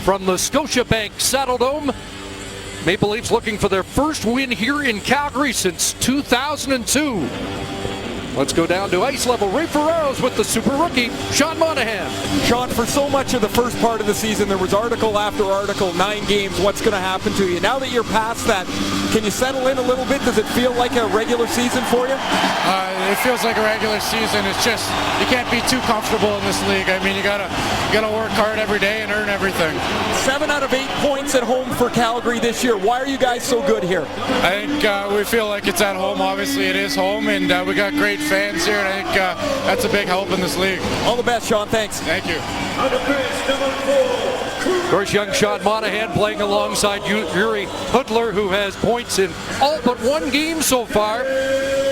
from the Scotiabank Saddledome. Maple Leafs looking for their first win here in Calgary since 2002. Let's go down to ice level. Ray Ferraro's with the super rookie, Sean Monahan. Sean, for so much of the first part of the season, there was article after article, 9 games, what's going to happen to you. Now that you're past that, can you settle in a little bit? Does it feel like a regular season for you? It feels like a regular season. It's just, you can't be too comfortable in this league. I mean, you gotta work hard every day and earn everything. 7 out of 8 points at home for Calgary this year. Why are you guys so good here? I think we feel like it's at home. Obviously, it is home, and we got great fans here, and I think that's a big help in this league. All the best, Sean. Thanks. Thank you. Of course, young Sean Monahan playing alongside Yuri Hudler, who has points in all but 1 game so far.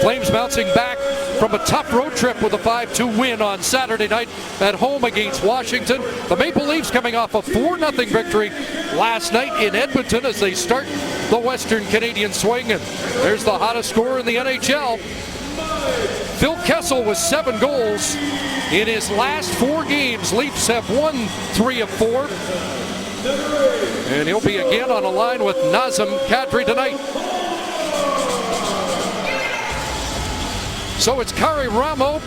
Flames bouncing back from a tough road trip with a 5-2 win on Saturday night at home against Washington. The Maple Leafs coming off a 4-0 victory last night in Edmonton as they start the Western Canadian swing. And there's the hottest scorer in the NHL. Phil Kessel with 7 goals in his last 4 games. Leafs have won 3 of 4. And he'll be again on a line with Nazem Kadri tonight. So it's Kari Ramo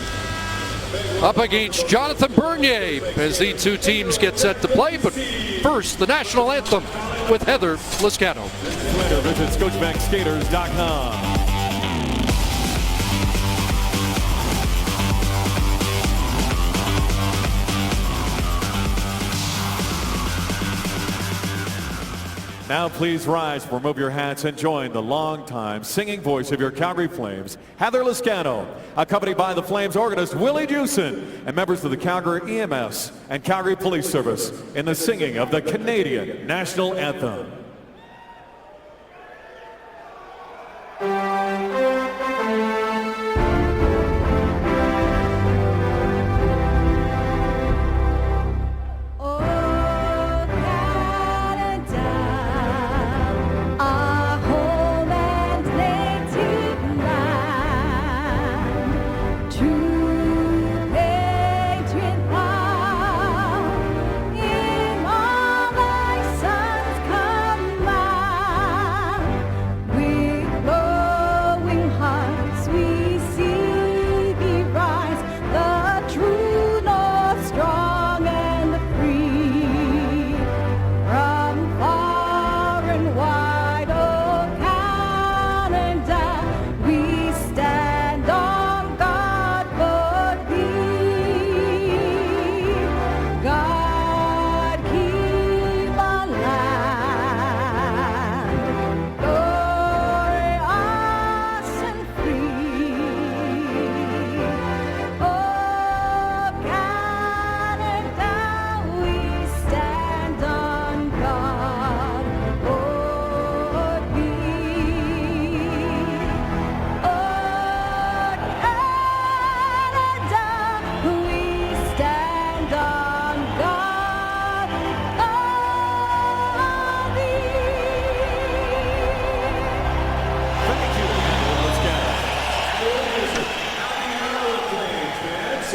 up against Jonathan Bernier as the 2 teams get set to play. But first, the national anthem with Heather Lascano. Visit ScotiabankSkaters.com. Now please rise, remove your hats, and join the longtime singing voice of your Calgary Flames, Heather Lascano, accompanied by the Flames organist Willie Jewson and members of the Calgary EMS and Calgary Police Service in the singing of the Canadian National Anthem.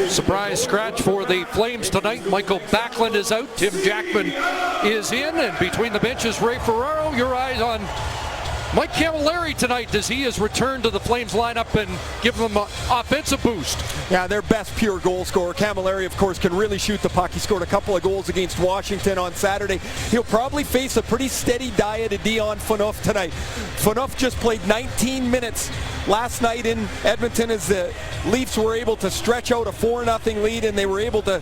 Surprise scratch for the Flames tonight. Michael Backlund is out. Tim Jackman is in. And between the benches, Ray Ferraro. Your eyes on Mike Camilleri tonight as he has returned to the Flames lineup and give them an offensive boost. Yeah, their best pure goal scorer. Camilleri, of course, can really shoot the puck. He scored a couple of goals against Washington on Saturday. He'll probably face a pretty steady diet of Dion Phaneuf tonight. Phaneuf just played 19 minutes last night in Edmonton as the Leafs were able to stretch out a 4-0 lead, and they were able to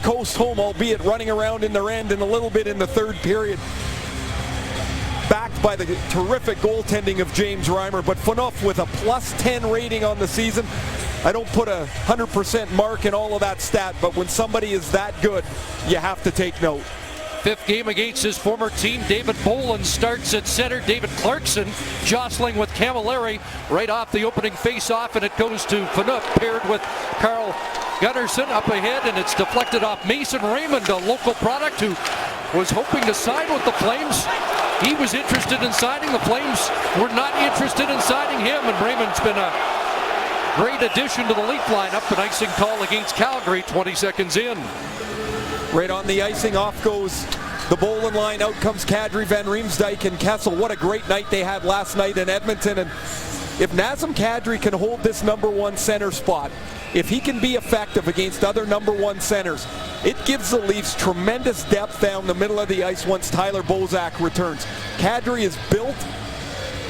coast home, albeit running around in their end and a little bit in the third period. Backed by the terrific goaltending of James Reimer, but Phaneuf with a +10 rating on the season. I don't put a 100% mark in all of that stat, but when somebody is that good, you have to take note. 5th game against his former team. David Bolland starts at center. David Clarkson jostling with Camilleri right off the opening face-off, and it goes to Phaneuf paired with Carl Gunnarsson up ahead, and it's deflected off Mason Raymond, a local product who was hoping to sign with the Flames. He was interested in signing. The Flames were not interested in signing him, and Raymond's been a great addition to the Leaf lineup. An icing call against Calgary 20 seconds in. Right on the icing, off goes the Bolin line. Out comes Kadri, Van Riemsdyk, and Kessel. What a great night they had last night in Edmonton. And if Nazem Kadri can hold this number one center spot, if he can be effective against other number one centers, it gives the Leafs tremendous depth down the middle of the ice once Tyler Bozak returns. Kadri is built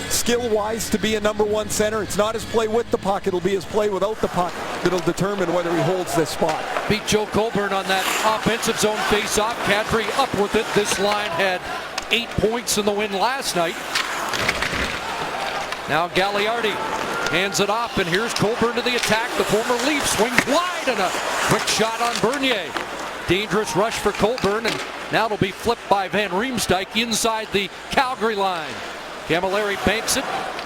skill-wise to be a number one center. It's not his play with the puck, it'll be his play without the puck that'll determine whether he holds this spot. Beat Joe Colburn on that offensive zone face-off. Kadri up with it. This line had 8 points in the win last night. Now Gagliardi hands it off, and here's Colburn to the attack. The former Leaf swings wide, and a quick shot on Bernier. Dangerous rush for Colburn, and now it'll be flipped by Van Riemsdyk inside the Calgary line. Camilleri banks it.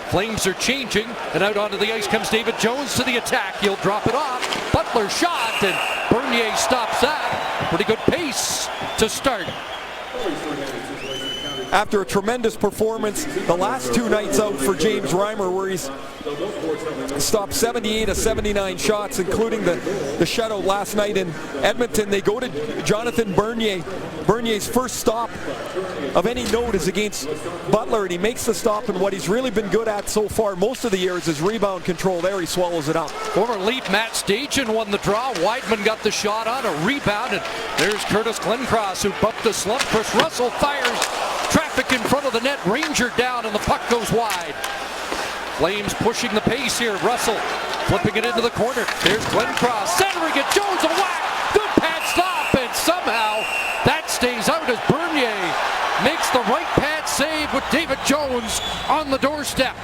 Flames are changing, and out onto the ice comes David Jones to the attack. He'll drop it off. Butler shot, and Bernier stops that. Pretty good pace to start. After a tremendous performance the last 2 nights out for James Reimer, where he's stopped 78 of 79 shots, including the shutout last night in Edmonton, they go to Jonathan Bernier. Bernier's first stop of any note is against Butler, and he makes the stop, and what he's really been good at so far most of the year is his rebound control. There he swallows it up. Former Leaf Matt Stajan won the draw. Weidman got the shot on a rebound, and there's Curtis Glencross who bumped the slump. Chris Russell fires. Traffic in front of the net. Ranger down, and the puck goes wide. Flames pushing the pace here. Russell flipping it into the corner. There's Glencross centering it. Jones a whack. Good pad stop, and somehow that stays out as Bernier makes the right pad save with David Jones on the doorstep.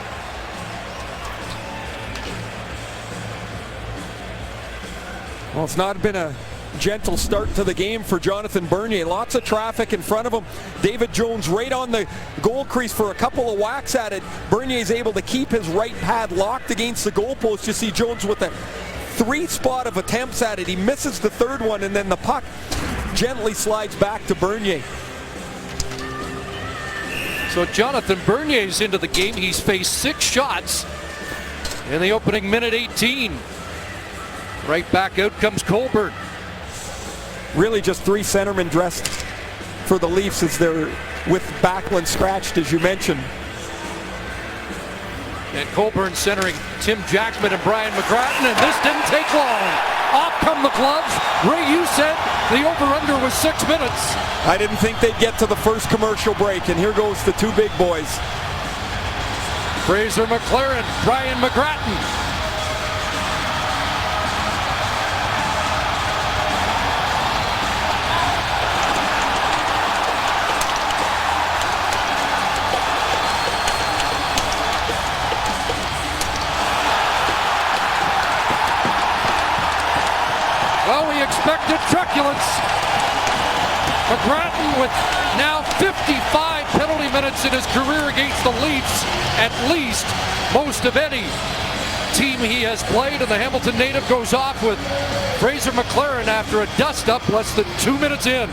Well, it's not been a gentle start to the game for Jonathan Bernier. Lots of traffic in front of him. David Jones right on the goal crease for a couple of whacks at it. Bernier's able to keep his right pad locked against the goalpost. You see Jones with a 3 spot of attempts at it. He misses the third one, and then the puck gently slides back to Bernier. So Jonathan Bernier's into the game. He's faced 6 shots in the opening minute 18. Right back out comes Colburn. Really just 3 centermen dressed for the Leafs as they're with Backlund scratched, as you mentioned. And Colburn centering Tim Jackman and Brian McGrattan, and this didn't take long. Off come the gloves. Ray, you said the over-under was 6 minutes. I didn't think they'd get to the first commercial break, and here goes the 2 big boys. Fraser McLaren, Brian McGrattan. Well, we expected truculence. McGrattan with now 55 penalty minutes in his career against the Leafs, at least most of any team he has played, and the Hamilton native goes off with Fraser McLaren after a dust-up less than 2 minutes in.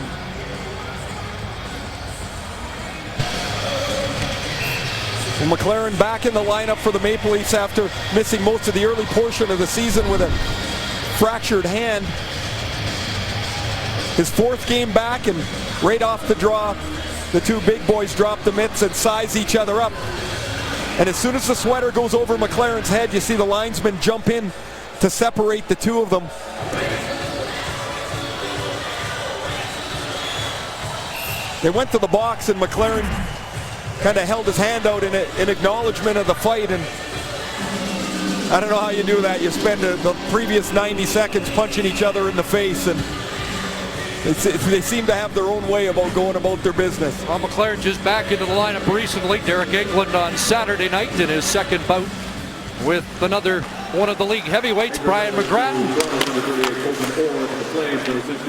Well, McLaren back in the lineup for the Maple Leafs after missing most of the early portion of the season with a fractured hand. His 4th game back, and right off the draw, the 2 big boys drop the mitts and size each other up. And as soon as the sweater goes over McLaren's head, you see the linesmen jump in to separate the 2 of them. They went to the box, and McLaren kind of held his hand out in acknowledgement of the fight, and I don't know how you do that. You spend the previous 90 seconds punching each other in the face, and they seem to have their own way about going about their business. Well, McLaren just back into the lineup recently. Derek England on Saturday night in his 2nd bout with another one of the league heavyweights, Brian McGrattan.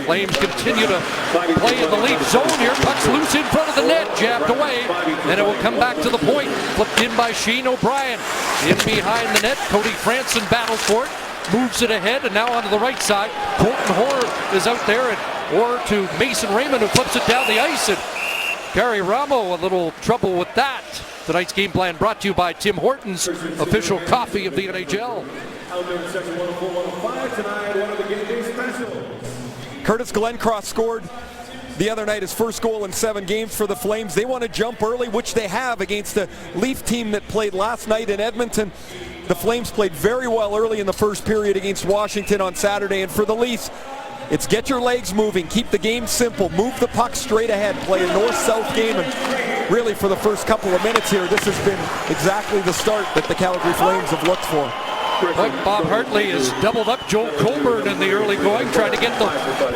Flames continue to play in the Leaf zone here. Puck's loose in front of the net, jabbed away, and it will come back to the point. Flipped in by Shane O'Brien. In behind the net, Cody Franson battles for it, moves it ahead, and now onto the right side. Colton Hoare is out there, and Hoare to Mason Raymond, who flips it down the ice, and Gary Ramo a little trouble with that. Tonight's game plan brought to you by Tim Hortons, official coffee of the NHL. Curtis Glencross scored the other night, his first goal in 7 games for the Flames. They want to jump early, which they have against a Leaf team that played last night in Edmonton. The Flames played very well early in the first period against Washington on Saturday, and for the Leafs, it's get your legs moving, keep the game simple, move the puck straight ahead, play a north-south game, and really for the first couple of minutes here, this has been exactly the start that the Calgary Flames have looked for. Bob Hartley has doubled up Joe Colborne in the early going, trying to get the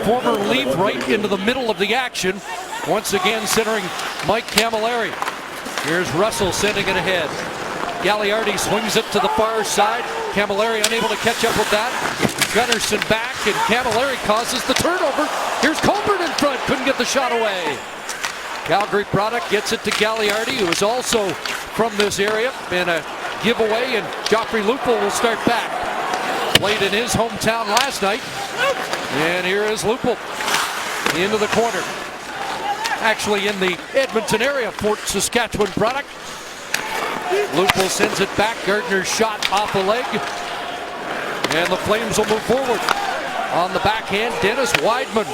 former Leaf right into the middle of the action. Once again centering Mike Camilleri. Here's Russell sending it ahead. Gagliardi swings it to the far side. Camilleri unable to catch up with that. Gunnarsson back, and Camilleri causes the turnover. Here's Colborne in front, couldn't get the shot away. Calgary product gets it to Gagliardi, who is also from this area, and a giveaway, and Joffrey Lupul will start back. Played in his hometown last night, and here is Lupul into the corner. Actually in the Edmonton area, Fort Saskatchewan product. Lupul sends it back, Gardner's shot off the leg, and the Flames will move forward. On the backhand, Dennis Wideman,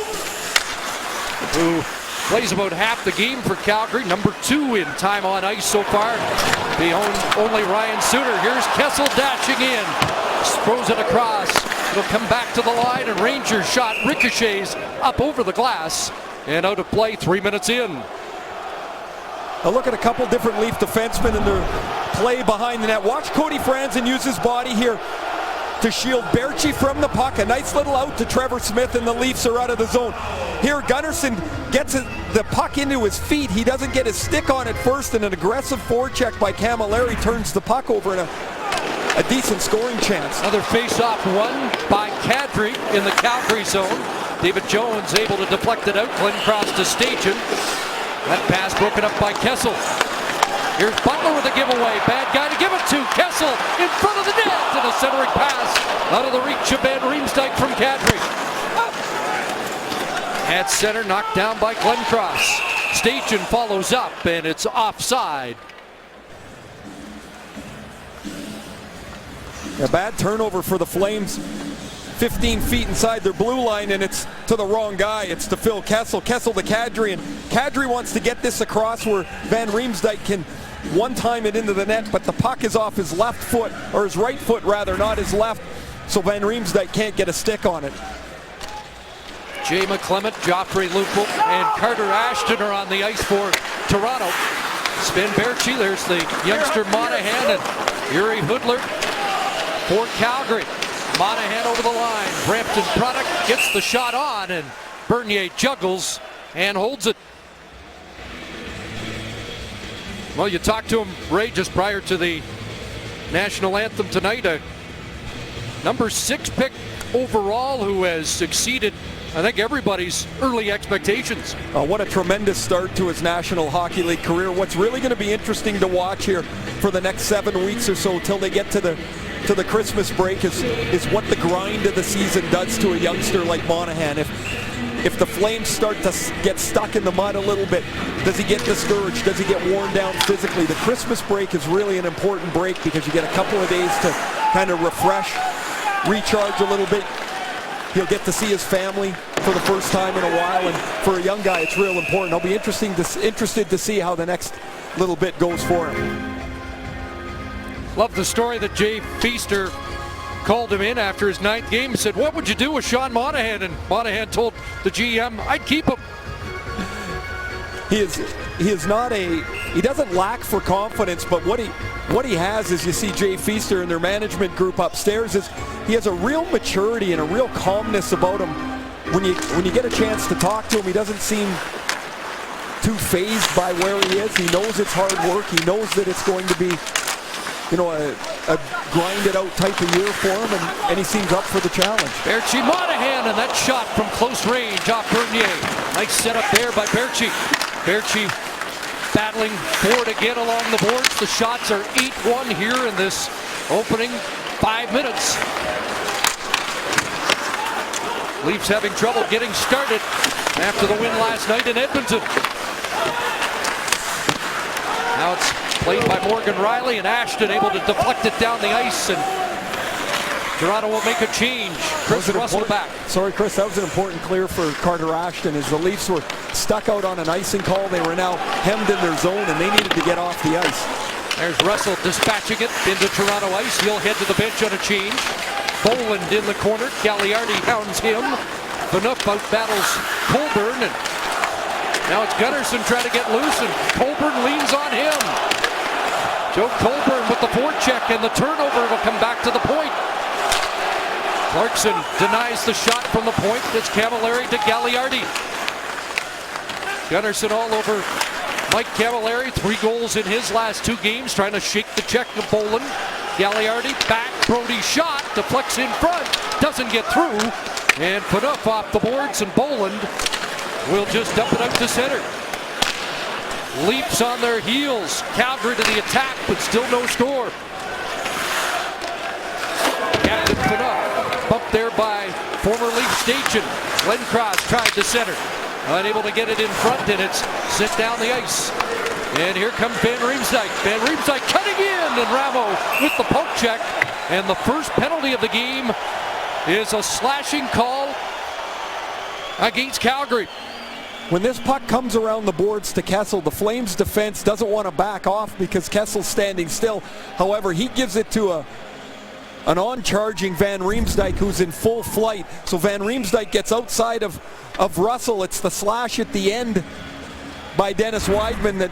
who plays about half the game for Calgary, number 2 in time on ice so far. Behind only Ryan Suter. Here's Kessel dashing in. Throws it across. It'll come back to the line, and Rangers shot ricochets up over the glass and out of play 3 minutes in. Now look at a couple different Leaf defensemen in their play behind the net. Watch Cody Franzen use his body here to shield Berchi from the puck. A nice little out to Trevor Smith, and the Leafs are out of the zone. Here Gunnarsson gets the puck into his feet. He doesn't get his stick on it first, and an aggressive forecheck by Camilleri turns the puck over in a decent scoring chance. Another face-off won by Kadri in the Calgary zone. David Jones able to deflect it out. Glenn Cross to Stajan. That pass broken up by Kessel. Here's Butler with a giveaway. Bad guy to give it to. Kessel in front of the net, and a centering pass out of the reach of Van Riemsdyk from Kadri. At center, knocked down by Glenn Cross. Stajan follows up, and it's offside. A bad turnover for the Flames. 15 feet inside their blue line, and it's to the wrong guy. It's to Phil Kessel. Kessel to Kadri, and Kadri wants to get this across where Van Riemsdyk can one-time it into the net, but the puck is off his left foot, or his right foot rather, not his left, so Van Riemsdyk can't get a stick on it. Jay McClement, Joffrey Lupul, and Carter Ashton are on the ice for Toronto. Sven Berchi, there's the youngster Monahan, and Yuri Hudler for Calgary. Monahan over the line. Brampton product gets the shot on, and Bernier juggles and holds it. Well, you talked to him, Ray, just prior to the national anthem tonight. A number 6 pick overall who has exceeded, I think, everybody's early expectations. What a tremendous start to his National Hockey League career. What's really going to be interesting to watch here for the next 7 weeks or so till they get to the Christmas break is what the grind of the season does to a youngster like Monahan. If the Flames start to get stuck in the mud a little bit, does he get discouraged? Does he get worn down physically? The Christmas break is really an important break because you get a couple of days to kind of refresh, recharge a little bit. He'll get to see his family for the first time in a while, and for a young guy, it's real important. I'll be interested to see how the next little bit goes for him. Love the story that Jay Feaster called him in after his 9th game and said, "What would you do with Sean Monahan?" And Monahan told the GM, "I'd keep him." He doesn't lack for confidence, but what he has is, you see Jay Feaster and their management group upstairs, is he has a real maturity and a real calmness about him. When you get a chance to talk to him, he doesn't seem too fazed by where he is. He knows it's hard work. He knows that it's going to be, a grinded out type of year for him, and he seems up for the challenge. Berchi Monahan, and that shot from close range off Bernier. Nice setup there by Berchi. Berchi battling forward again along the boards. The shots are 8-1 here in this opening 5 minutes. Leafs having trouble getting started after the win last night in Edmonton. Now it's played by Morgan Riley, and Ashton able to deflect it down the ice, and Toronto will make a change. Chris Russell back. Sorry, Chris, that was an important clear for Carter Ashton as the Leafs were stuck out on an icing call. They were now hemmed in their zone and they needed to get off the ice. There's Russell dispatching it into Toronto ice. He'll head to the bench on a change. Boland in the corner. Gagliardi hounds him. Phaneuf out battles Colborne. And now it's Gunnarsson trying to get loose and Colborne leans on him. Joe Colborne with the forecheck and the turnover will come back to the point. Clarkson denies the shot from the point. It's Camilleri to Gagliardi. Gunnarsson all over Mike Camilleri. 3 goals in his last 2 games. Trying to shake the check of Boland. Gagliardi back. Brody shot. Deflects in front. Doesn't get through. And Phaneuf off the boards and Boland will just dump it out to center. Leafs on their heels. Calgary to the attack, but still no score. Captain Phaneuf. Bumped there by former Leaf station. Glenn Cross tried to center. Unable to get it in front, and it's sent down the ice. And here comes Van Riemsdyk. Van Riemsdyk cutting in, and Ramo with the poke check. And the first penalty of the game is a slashing call against Calgary. When this puck comes around the boards to Kessel, the Flames defense doesn't want to back off because Kessel's standing still. However, he gives it to an on-charging Van Riemsdyk who's in full flight. So Van Riemsdyk gets outside of Russell. It's the slash at the end by Dennis Weidman that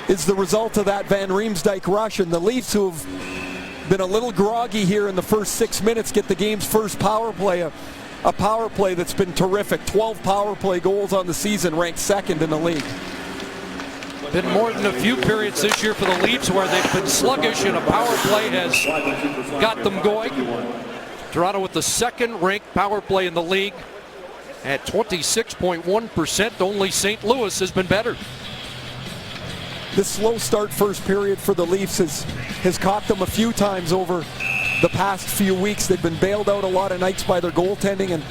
is the result of that Van Riemsdyk rush. And the Leafs, who have been a little groggy here in the first 6 minutes, get the game's first power play. A power play that's been terrific. 12 power play goals on the season, ranked 2nd in the league. Been more than a few periods this year for the Leafs where they've been sluggish and a power play has got them going. Toronto with the 2nd ranked power play in the league at 26.1%. Only St. Louis has been better. This slow start first period for the Leafs has caught them a few times over the past few weeks. They've been bailed out a lot of nights by their goaltending, and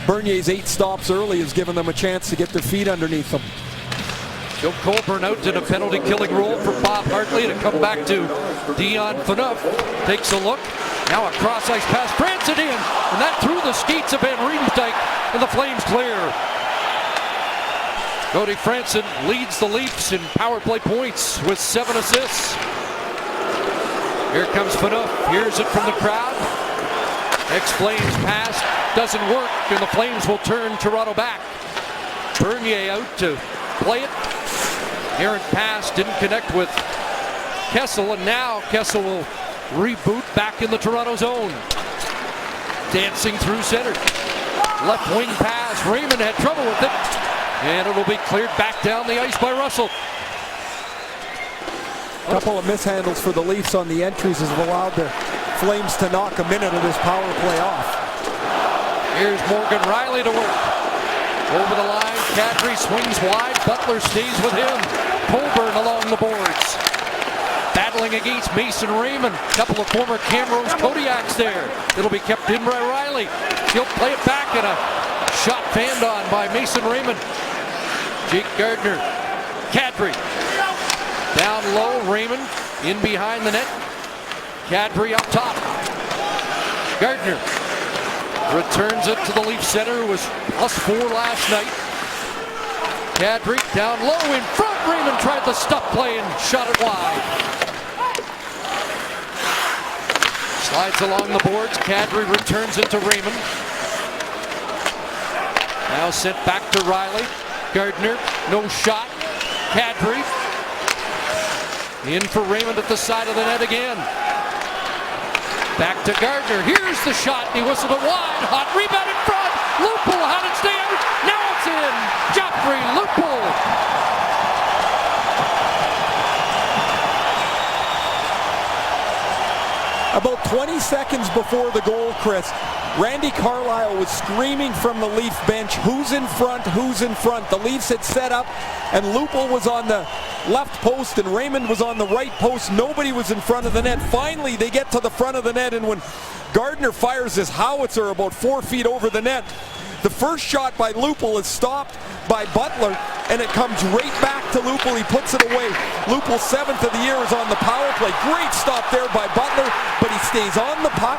Bernier's 8 stops early has given them a chance to get their feet underneath them. Joe Colborne out in a penalty killing role for Bob Hartley to come back to Dion Phaneuf. Takes a look. Now a cross ice pass. Franson in, and that through the skates of Van Riemsdyk, and the Flames clear. Cody Franson leads the Leafs in power play points with 7 assists. Here comes Phaneuf. Hears it from the crowd. Ex-Flames pass doesn't work, and the Flames will turn Toronto back. Bernier out to play it. Errant pass didn't connect with Kessel, and now Kessel will reboot back in the Toronto zone. Dancing through center. Left wing pass. Raymond had trouble with it, and it'll be cleared back down the ice by Russell. A couple of mishandles for the Leafs on the entries has allowed the Flames to knock a minute of this power play off. Here's Morgan Riley to work. Over the line, Kadri swings wide. Butler stays with him. Colborne along the boards. Battling against Mason Raymond. A couple of former Camrose Kodiaks there. It'll be kept in by Riley. He'll play it back, and a shot fanned on by Mason Raymond. Jake Gardiner. Kadri. Down low, Raymond in behind the net. Kadri up top. Gardiner returns it to the Leaf center, who was +4 last night. Kadri down low in front. Raymond tried the stuff play and shot it wide. Slides along the boards. Kadri returns it to Raymond. Now sent back to Riley. Gardiner, no shot. Kadri in for Raymond at the side of the net again. Back to Gardiner. Here's the shot. He whistled it wide. Hot rebound in front. Lupul had it stay out. Now it's in. Joffrey Lupul. About 20 seconds before the goal, Chris, Randy Carlyle was screaming from the Leaf bench, who's in front, who's in front? The Leafs had set up, and Lupul was on the left post, and Raymond was on the right post. Nobody was in front of the net. Finally, they get to the front of the net, and when Gardiner fires his howitzer about 4 feet over the net, the first shot by Lupul is stopped by Butler, and it comes right back to Lupul. He puts it away. Lupul's 7th of the year is on the power play. Great stop there by Butler, but he stays on the puck.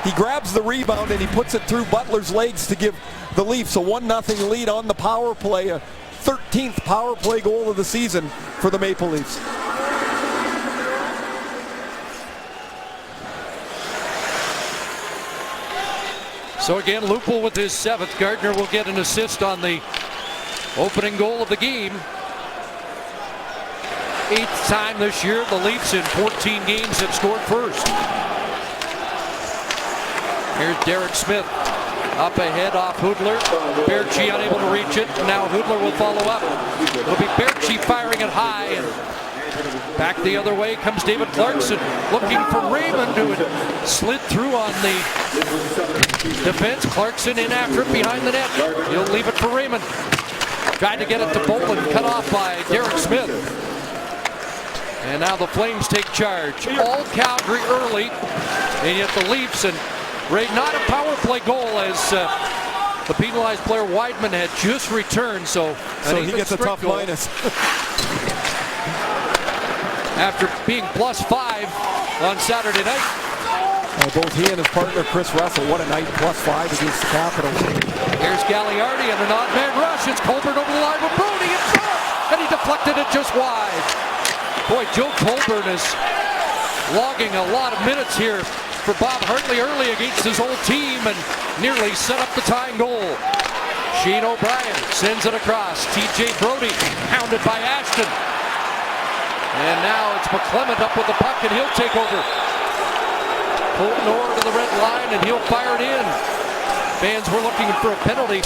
He grabs the rebound and he puts it through Butler's legs to give the Leafs a 1-0 lead on the power play, a 13th power play goal of the season for the Maple Leafs. So again, Lupul with his 7th. Gardner will get an assist on the opening goal of the game. 8th time this year the Leafs in 14 games have scored first. Here's Derek Smith up ahead off Hudler. Berchi unable to reach it. Now Hudler will follow up. It'll be Berchi firing it high. And back the other way comes David Clarkson looking for Raymond, who had slid through on the defense. Clarkson in after it behind the net. He'll leave it for Raymond. Trying to get it to Bolin, cut off by Derek Smith. And now the Flames take charge. All Calgary early, and yet the Leafs, and Ray, not a power play goal as the penalized player Weidman had just returned. So he gets a tough minus. After being +5 on Saturday night. Both he and his partner Chris Russell, what a night, +5 against the Capitals. Here's Gagliardi and an odd man rush. It's Colburn over the line with Brody in front, and he deflected it just wide. Boy, Joe Colburn is logging a lot of minutes here for Bob Hartley early against his old team and nearly set up the tying goal. Shane O'Brien sends it across. TJ Brody hounded by Ashton. And now it's McClement up with the puck, and he'll take over. Colton Orr to the red line, and he'll fire it in. Fans were looking for a penalty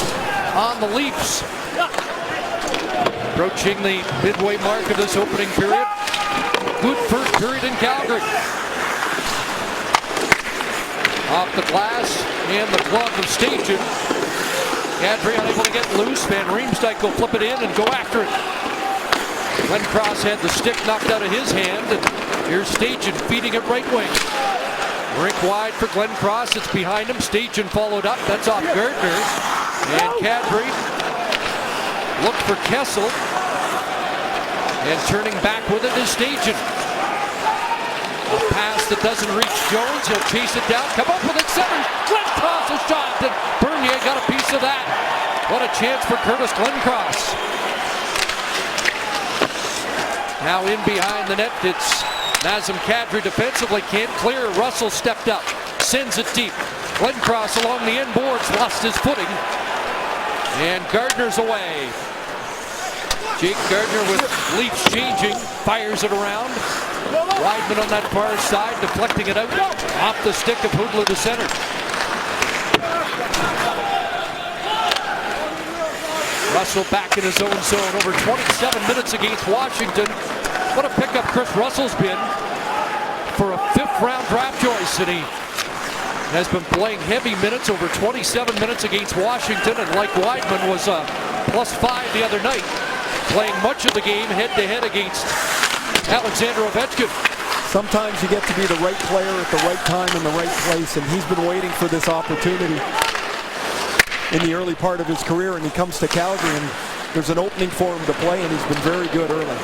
on the Leafs. Approaching the midway mark of this opening period. Good first period in Calgary. Off the glass and the glove of Stajan. Kadri unable to get loose. Van Riemsdyk will flip it in and go after it. Glenn Cross had the stick knocked out of his hand, and here's Stajan feeding it right wing. Rink wide for Glenn Cross. It's behind him. Stajan followed up. That's off Gardner. And Kadri looked for Kessel. And turning back with it is Stajan. A pass that doesn't reach Jones. He'll chase it down. Come up with it. Center. Glenn Cross a shot. And Bernier got a piece of that. What a chance for Curtis Glencross. Now in behind the net, it's Nazem Kadri defensively, can't clear. Russell stepped up, sends it deep. Glencross along the end boards, lost his footing. And Gardner's away. Jake Gardner with Leafs changing, fires it around. Weidman on that far side, deflecting it out off the stick of Hudler to center. Russell back in his own zone, over 27 minutes against Washington. What a pickup Chris Russell's been for a 5th round draft choice, and he has been playing heavy minutes, over 27 minutes against Washington, and like Weidman was a +5 the other night, playing much of the game head-to-head against Alexander Ovechkin. Sometimes you get to be the right player at the right time in the right place, and he's been waiting for this opportunity in the early part of his career, and he comes to Calgary, and there's an opening for him to play, and he's been very good early.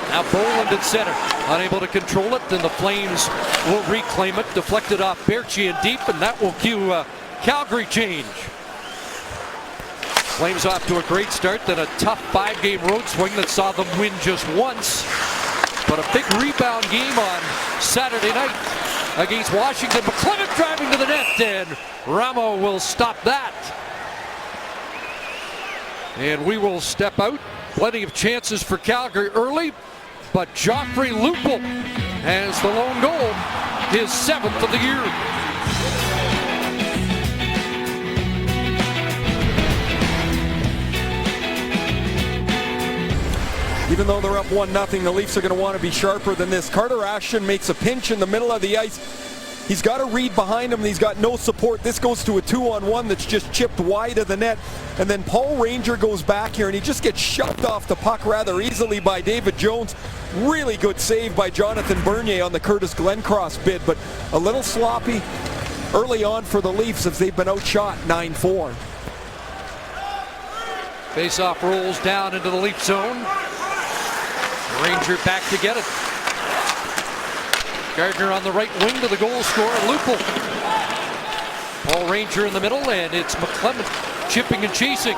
Now Boland at center, unable to control it, then the Flames will reclaim it, deflected off Berchi and deep, and that will cue a Calgary change. Flames off to a great start, then a tough 5-game road swing that saw them win just once. But a big rebound game on Saturday night against Washington. McClement driving to the net, and Ramo will stop that. And we will step out. Plenty of chances for Calgary early, but Joffrey Lupul has the lone goal, his 7th of the year. Even though they're up 1-0, the Leafs are going to want to be sharper than this. Carter Ashton makes a pinch in the middle of the ice. He's got a read behind him, and he's got no support. This goes to a 2-on-1 that's just chipped wide of the net. And then Paul Ranger goes back here, and he just gets shoved off the puck rather easily by David Jones. Really good save by Jonathan Bernier on the Curtis Glencross bid, but a little sloppy early on for the Leafs as they've been outshot 9-4. Face-off rolls down into the Leaf zone. Ranger back to get it. Gardner on the right wing to the goal scorer, Lupul. Paul Ranger in the middle, and it's McClement chipping and chasing.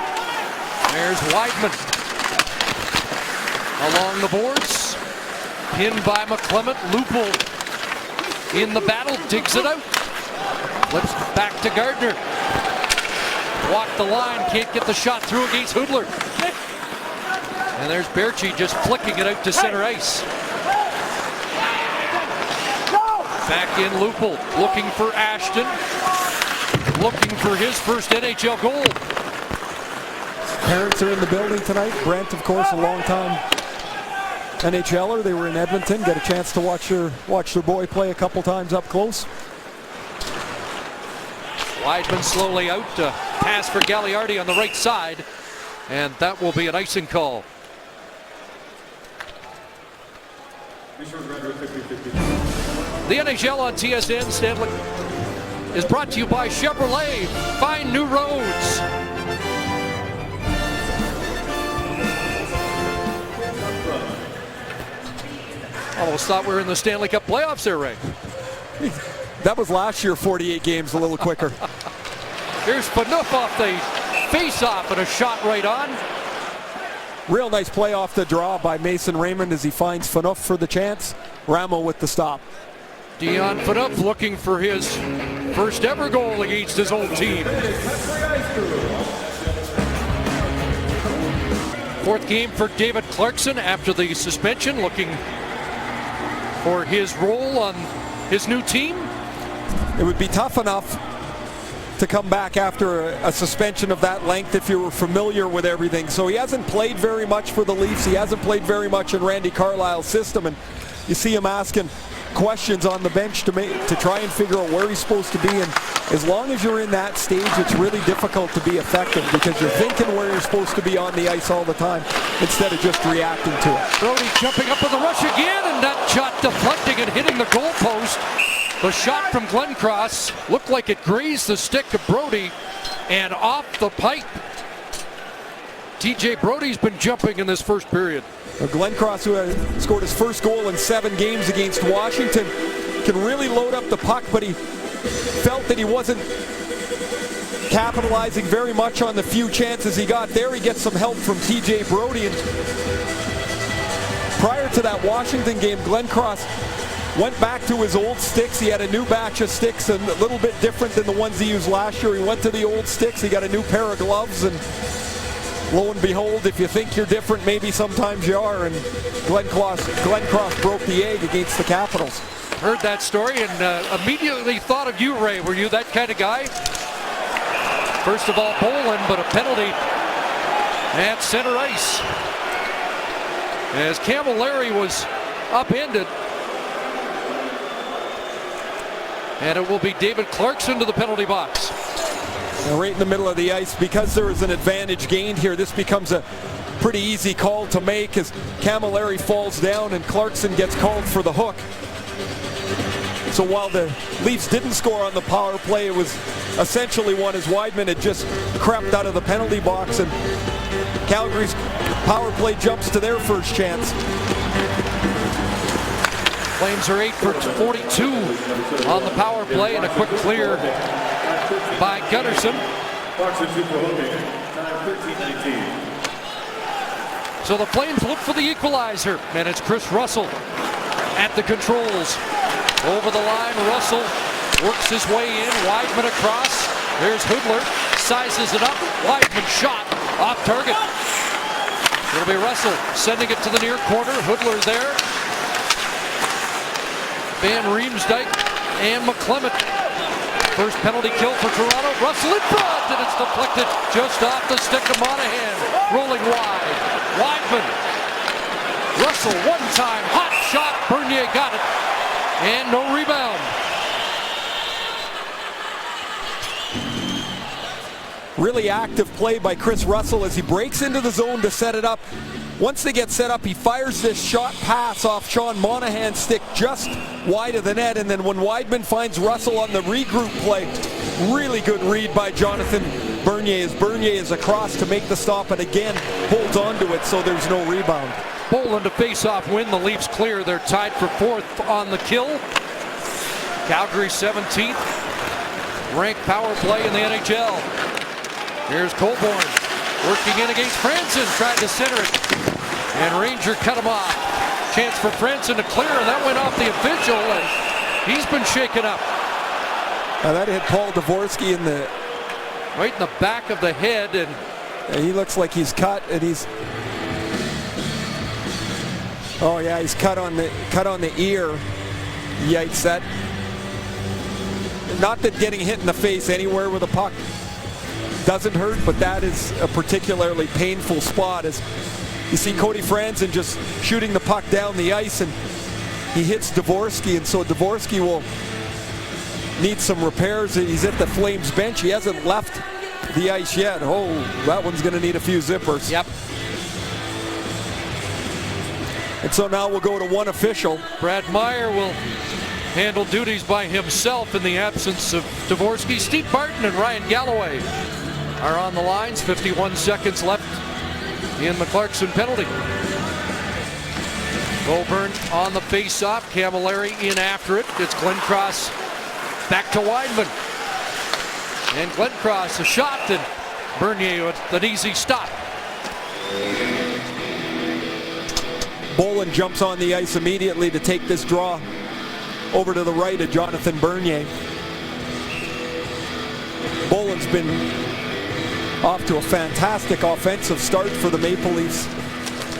There's Weidman along the boards. Pinned by McClement. Lupul in the battle, digs it out. Flips back to Gardner. Walked the line, can't get the shot through against Hudler. And there's Berchi just flicking it out to center ice. Back in Lupul, looking for Ashton. Looking for his first NHL goal. Parents are in the building tonight. Brent, of course, a long-time NHLer. They were in Edmonton. Get a chance to watch their boy play a couple times up close. Weidman slowly out. Pass for Gagliardi on the right side. And that will be an icing call. The NHL on TSN Stanley is brought to you by Chevrolet. Find new roads. Almost thought we were in the Stanley Cup playoffs there, Ray. That was last year, 48 games, a little quicker. Here's Phaneuf off the face-off and a shot right on. Real nice play off the draw by Mason Raymond as he finds Phaneuf for the chance. Ramo with the stop. Dion Phaneuf looking for his first ever goal against his old team. Fourth game for David Clarkson after the suspension, looking for his role on his new team. It would be tough enough to come back after a suspension of that length if you were familiar with everything. So he hasn't played very much for the Leafs. He hasn't played very much in Randy Carlyle's system, and you see him asking questions on the bench to try and figure out where he's supposed to be. And as long as you're in that stage, it's really difficult to be effective because you're thinking where you're supposed to be on the ice all the time instead of just reacting to it. Brody jumping up with the rush again, and that shot deflecting and hitting the goalpost. The shot from Glencross looked like it grazed the stick of Brody and off the pipe. TJ Brody's been jumping in this first period. Glencross, who had scored his first goal in 7 games against Washington, can really load up the puck, but he felt that he wasn't capitalizing very much on the few chances he got there. He gets some help from TJ Brody. And prior to that Washington game, Glencross went back to his old sticks. He had a new batch of sticks, and a little bit different than the ones he used last year. He went to the old sticks. He got a new pair of gloves, and lo and behold, if you think you're different, maybe sometimes you are. And Glencross broke the egg against the Capitals. Heard that story and immediately thought of you, Ray. Were you that kind of guy? First of all, Bolin, but a penalty at center ice as Camilleri was upended. And it will be David Clarkson to the penalty box. Now right in the middle of the ice, because there is an advantage gained here, this becomes a pretty easy call to make as Camilleri falls down and Clarkson gets called for the hook. So while the Leafs didn't score on the power play, it was essentially one as Weidman had just crept out of the penalty box, and Calgary's power play jumps to their first chance. Flames are 8 for 42 on the power play, and a quick clear by Gunnarsson. So the Flames look for the equalizer, and it's Chris Russell at the controls. Over the line, Russell works his way in. Weidman across. There's Hudler, sizes it up. Weidman shot off target. It'll be Russell sending it to the near corner. Hudler there. Van Riemsdyk and McClement. First penalty kill for Toronto. Russell in front, and it's deflected just off the stick of Monahan. Rolling wide. Weidman. Russell one time. Hot shot. Bernier got it. And no rebound. Really active play by Chris Russell as he breaks into the zone to set it up. Once they get set up, he fires this shot pass off Sean Monahan's stick just wide of the net, and then when Weidman finds Russell on the regroup play, really good read by Jonathan Bernier as Bernier is across to make the stop and again holds on to it so there's no rebound. Bolin to face off win. The Leafs clear. They're tied for fourth on the kill. Calgary 17th ranked power play in the NHL. Here's Colborne working in against Franson, tried to center it, and Ranger cut him off. Chance for Franson to clear, and that went off the official, and he's been shaken up. Now that hit Paul Dvorsky in the right in the back of the head, and he looks like he's cut, and he's he's cut on the ear. Yikes! That, not that getting hit in the face anywhere with a puck doesn't hurt, but that is a particularly painful spot. As you see Cody Franson just shooting the puck down the ice, and he hits Dvorsky, and so Dvorsky will need some repairs. He's at the Flames bench. He hasn't left the ice yet. Oh, that one's going to need a few zippers. Yep. And so now we'll go to one official. Brad Meyer will handle duties by himself in the absence of Dvorsky. Steve Barton and Ryan Galloway are on the lines. 51 seconds left in the Clarkson penalty. Colburn on the face-off. Camilleri in after it. It's Glenn Cross back to Weidman. And Glenn Cross a shot, and Bernier with an easy stop. Bolin jumps on the ice immediately to take this draw over to the right of Jonathan Bernier. Bolin's been off to a fantastic offensive start for the Maple Leafs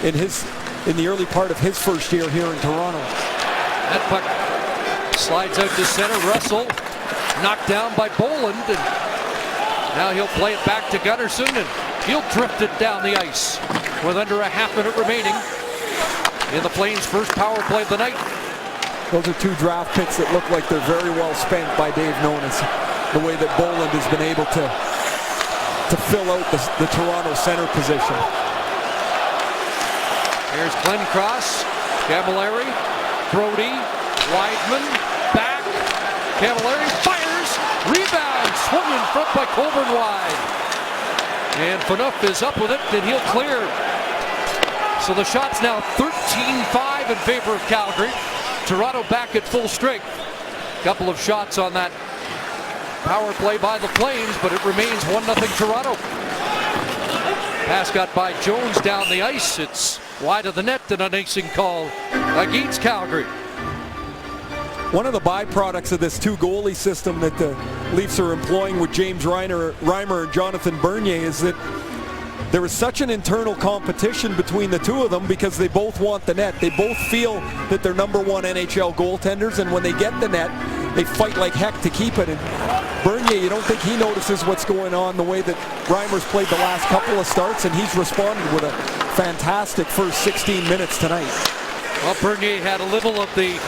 in the early part of his first year here in Toronto. That puck slides out to center. Russell knocked down by Boland, and now he'll play it back to Gunnarsson, and he'll drift it down the ice with under a half minute remaining in the Flames' first power play of the night. Those are two draft picks that look like they're very well spent by Dave Nonis. The way that Boland has been able to fill out the Toronto center position. Here's Glenn Cross, Camilleri, Brody, Weidman, back. Camilleri fires, rebound, swung in front by Colburn wide. And Phaneuf is up with it, and he'll clear. So the shot's now 13-5 in favor of Calgary. Toronto back at full strength. Couple of shots on that power play by the Flames, but it remains 1-0 Toronto. Pass got by Jones down the ice. It's wide of the net, and an icing call against Calgary. One of the byproducts of this two-goalie system that the Leafs are employing with James Reimer and Jonathan Bernier is that there is such an internal competition between the two of them because they both want the net. They both feel that they're number one NHL goaltenders, and when they get the net, they fight like heck to keep it. And Bernier, you don't think he notices what's going on the way that Reimer's played the last couple of starts, and he's responded with a fantastic first 16 minutes tonight. Well, Bernier had a little of the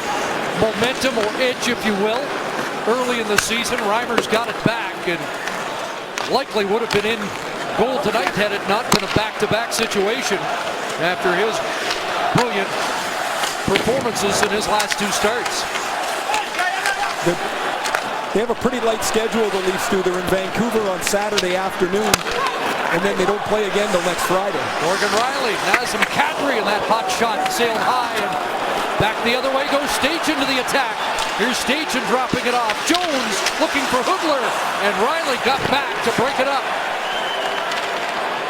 momentum or edge, if you will, early in the season. Reimer's got it back, and likely would have been in goal tonight had it not been a back-to-back situation after his brilliant performances in his last two starts. They have a pretty light schedule, the Leafs do. They're in Vancouver on Saturday afternoon, and then they don't play again till next Friday. Morgan Rielly, Nazem Kadri, and that hot shot sailed high, and back the other way goes Stajan to the attack. Here's Stajan dropping it off. Jones looking for Hudler, and Rielly got back to break it up.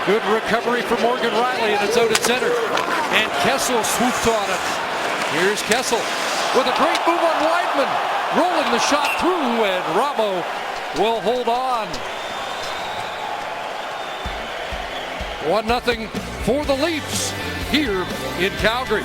Good recovery for Morgan Rielly, and it's out at center. And Kessel swoops on it. Here's Kessel with a great move on Weidman. Rolling the shot through, and Ramo will hold on. 1-0 for the Leafs here in Calgary.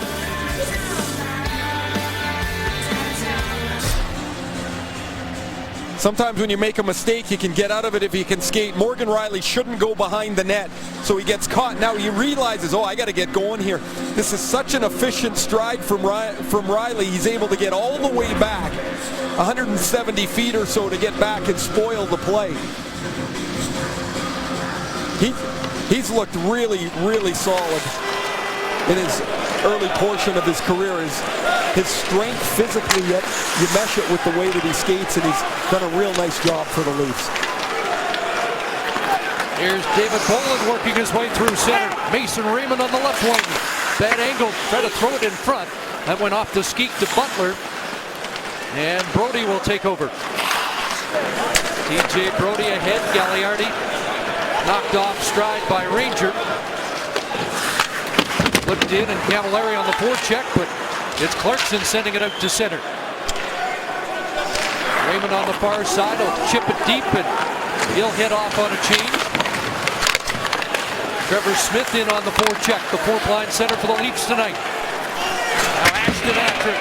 Sometimes when you make a mistake, you can get out of it if you can skate. Morgan Rielly shouldn't go behind the net, so he gets caught. Now he realizes, I got to get going here. This is such an efficient stride from Rielly. He's able to get all the way back, 170 feet or so, to get back and spoil the play. He's looked really, really solid in his early portion of his career. His strength physically, yet you mesh it with the way that he skates, and he's done a real nice job for the Leafs. Here's David Boland working his way through center. Mason Raymond on the left wing. Bad angle, try to throw it in front. That went off the skeet to Butler. And Brody will take over. TJ Brody ahead. Gagliardi knocked off stride by Ranger. Flipped in and Camilleri on the forecheck, but it's Clarkson sending it out to center. Raymond on the far side will chip it deep and he'll head off on a change. Trevor Smith in on the forecheck, the fourth line center for the Leafs tonight. Now Ashton after it.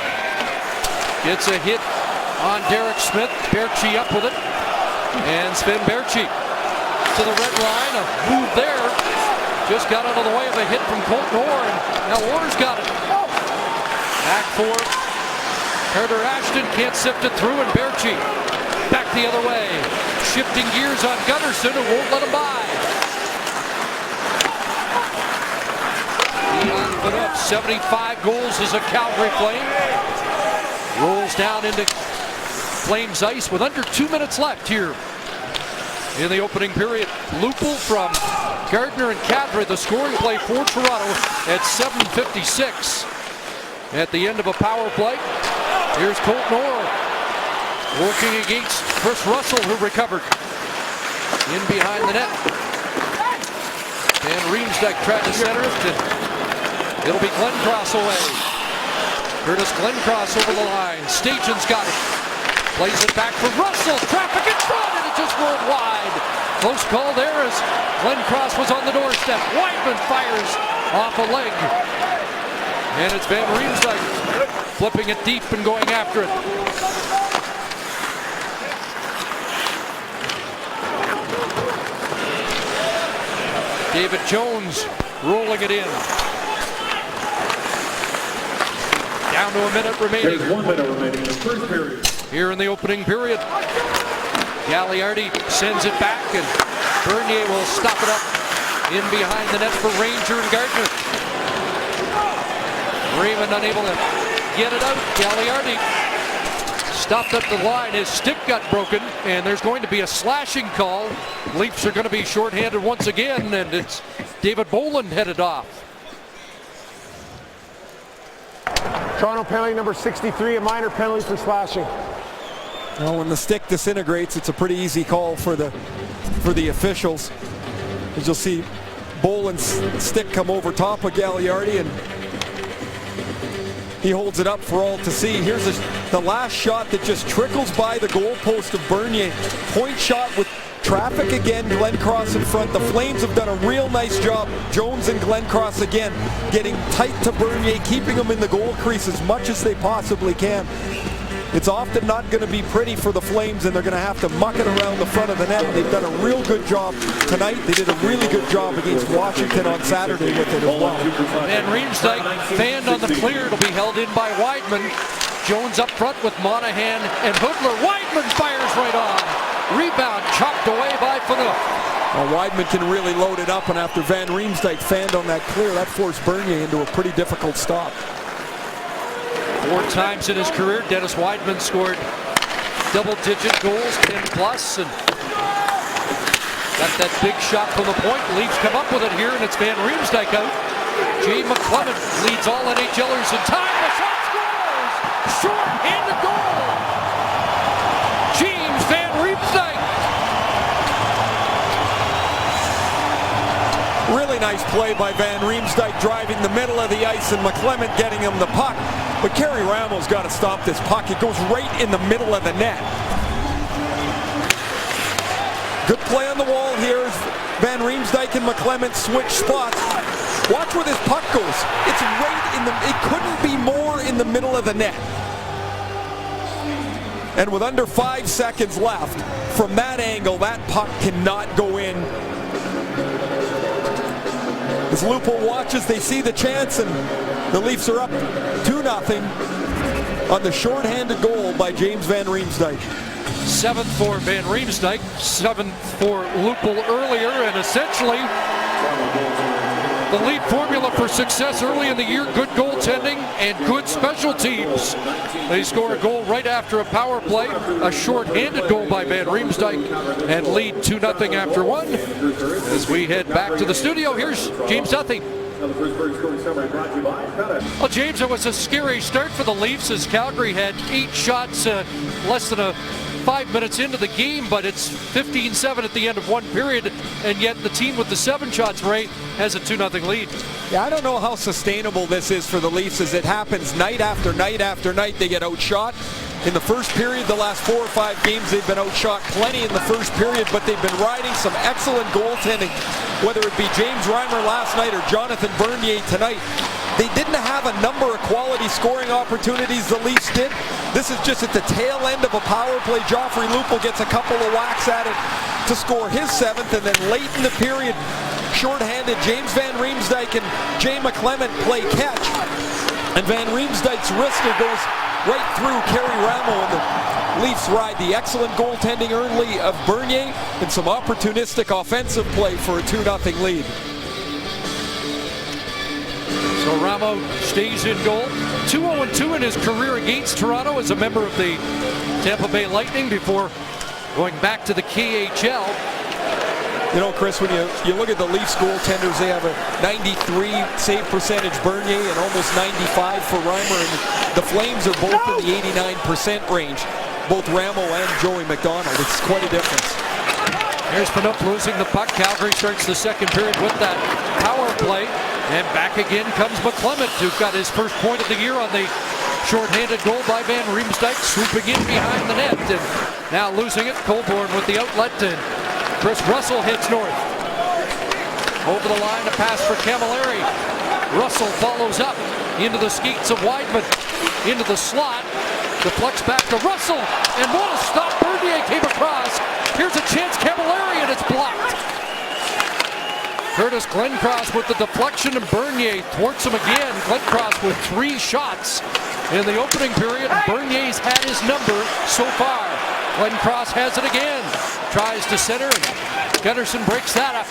Gets a hit on Derek Smith. Berchi up with it. And Sven Berchi to the red line. A move there. Just got out of the way of a hit from Colton Orr. And now Orr's got it. Back for Carter Ashton. Can't sift it through. And Berchi back the other way. Shifting gears on Gunnarsson, who won't let him by. Dion Phaneuf, 75 goals as a Calgary Flame. Rolls down into Flames ice with under 2 minutes left here in the opening period. Lupul from Gardner and Kadri, the scoring play for Toronto at 7:56 at the end of a power play. Here's Colton Orr working against Chris Russell, who recovered in behind the net. And Riemsdyk tried to center it, and it'll be Glenncross away. Curtis Glenncross over the line. Stajan's got it. Plays it back for Russell. Traffic in front, and it just rolled wide. Close call there as Glenncross was on the doorstep. Wideman fires off a leg. And it's Van Riemsdyk flipping it deep and going after it. David Jones rolling it in. Down to a minute remaining. There's 1 minute remaining in the first period. Here in the opening period. Gagliardi sends it back, and Bernier will stop it up in behind the net for Ranger and Gardner. Raymond unable to get it out. Gagliardi stopped up the line. His stick got broken, and there's going to be a slashing call. Leafs are going to be shorthanded once again, and it's David Bolland headed off. Toronto penalty number 63, a minor penalty for slashing. Well, when the stick disintegrates, it's a pretty easy call for the officials. As you'll see, Boland's stick come over top of Gagliardi, and he holds it up for all to see. Here's the last shot that just trickles by the goalpost of Bernier. Point shot with traffic again. Glenncross in front. The Flames have done a real nice job. Jones and Glenncross again getting tight to Bernier, keeping him in the goal crease as much as they possibly can. It's often not going to be pretty for the Flames, and they're going to have to muck it around the front of the net. They've done a real good job tonight. They did a really good job against Washington on Saturday with it as well. And Riemsdyk fanned on the clear. It'll be held in by Wideman. Jones up front with Monahan and Hudler. Wideman fires right on. Rebound chopped away by Phaneuf. Well, Wideman can really load it up, and after Van Riemsdyk fanned on that clear, that forced Bernier into a pretty difficult stop. 4 times in his career, Dennis Wideman scored double-digit goals, 10 plus, and got that big shot from the point. Leafs come up with it here, and it's Van Riemsdyk out. Jay McClement leads all NHLers in time. The shot scores! Short-handed goal! James Van Riemsdyk. Really nice play by Van Riemsdyk, driving the middle of the ice, and McClement getting him the puck. But Kerry Ramo's got to stop this puck. It goes right in the middle of the net. Good play on the wall here. Van Riemsdyk and McClement switch spots. Watch where this puck goes. It's right in the, it couldn't be more in the middle of the net. And with under 5 seconds left, from that angle, that puck cannot go in. As Lupul watches, they see the chance, and the Leafs are up 2-0 on the shorthanded goal by James Van Riemsdyk. 7th for Van Riemsdyk, 7th for Lupul earlier, and essentially the lead formula for success early in the year: good goaltending and good special teams. They score a goal right after a power play, a short-handed goal by Van Riemsdyk, and lead 2-0 after 1. As we head back to the studio, here's James Duthie. Well, James, it was a scary start for the Leafs as Calgary had 8 shots less than 5 minutes into the game, but it's 15-7 at the end of one period, and yet the team with the 7 shots, Ray, has a 2-0 lead. Yeah, I don't know how sustainable this is for the Leafs as it happens night after night after night. They get outshot. In the first period, the last 4 or 5 games, they've been outshot plenty in the first period, but they've been riding some excellent goaltending, whether it be James Reimer last night or Jonathan Bernier tonight. They didn't have a number of quality scoring opportunities, the Leafs did. This is just at the tail end of a power play. Joffrey Lupul gets a couple of whacks at it to score his 7th, and then late in the period, shorthanded James Van Riemsdyk and Jay McClement play catch. And Van Riemsdyk's wrister goes right through Kerry Ramo, and the Leafs ride the excellent goaltending early of Bernier and some opportunistic offensive play for a 2-0 lead. So Ramo stays in goal. 2-0-2 in his career against Toronto as a member of the Tampa Bay Lightning before going back to the KHL. You know, Chris, when you look at the Leafs goaltenders, they have a 93 save percentage Bernier and almost 95 for Reimer, and the Flames are both in the 89% range, both Ramo and Joey McDonald. It's quite a difference. Here's Phaneuf losing the puck. Calgary starts the second period with that power play, and back again comes McClement, who got his first point of the year on the shorthanded goal by Van Riemsdyk, swooping in behind the net, and now losing it. Colborne with the outlet, and Chris Russell hits north. Over the line, a pass for Camilleri. Russell follows up into the skates of Weidman. Into the slot. Deflects back to Russell. And what a stop. Bernier came across. Here's a chance. Camilleri, and it's blocked. Curtis Glencross with the deflection, and Bernier thwarts him again. Glencross with 3 shots in the opening period. Bernier's had his number so far. Glencross has it again. Tries to center, and Gunnarsson breaks that up.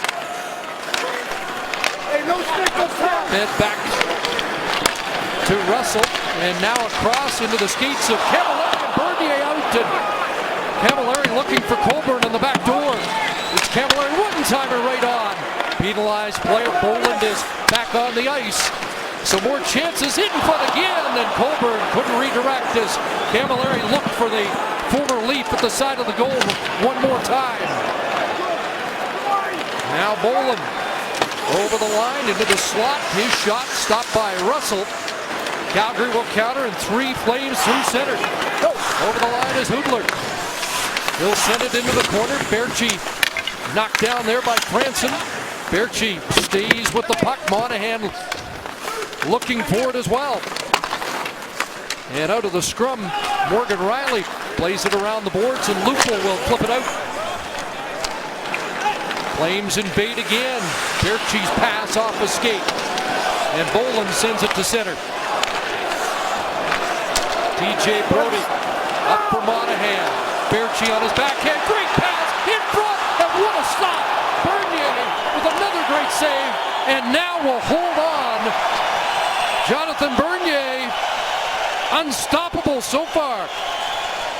And back to Russell, and now across into the skates of Camilleri, and Bernier out, and Camilleri looking for Colborne on the back door. It's Camilleri, one-timer right on. Penalized player Boland is back on the ice. So more chances hit in front again, and Colborne couldn't redirect as Camilleri looked for the former Leaf at the side of the goal one more time. Now Boland over the line into the slot. His shot stopped by Russell. Calgary will counter, and 3 Flames through center. Over the line is Hudler. He'll send it into the corner. Berchi knocked down there by Franson. Berchi stays with the puck. Monahan looking for it as well. And out of the scrum, Morgan Riley plays it around the boards, and Lupul will flip it out. Flames invade again. Berchi's pass off a skate, and Boland sends it to center. TJ Brodie up for Monahan. Berchi on his backhand. Great pass in front, and what a stop. Bernier with another great save, and now will hold on. Jonathan Bernier, unstoppable so far.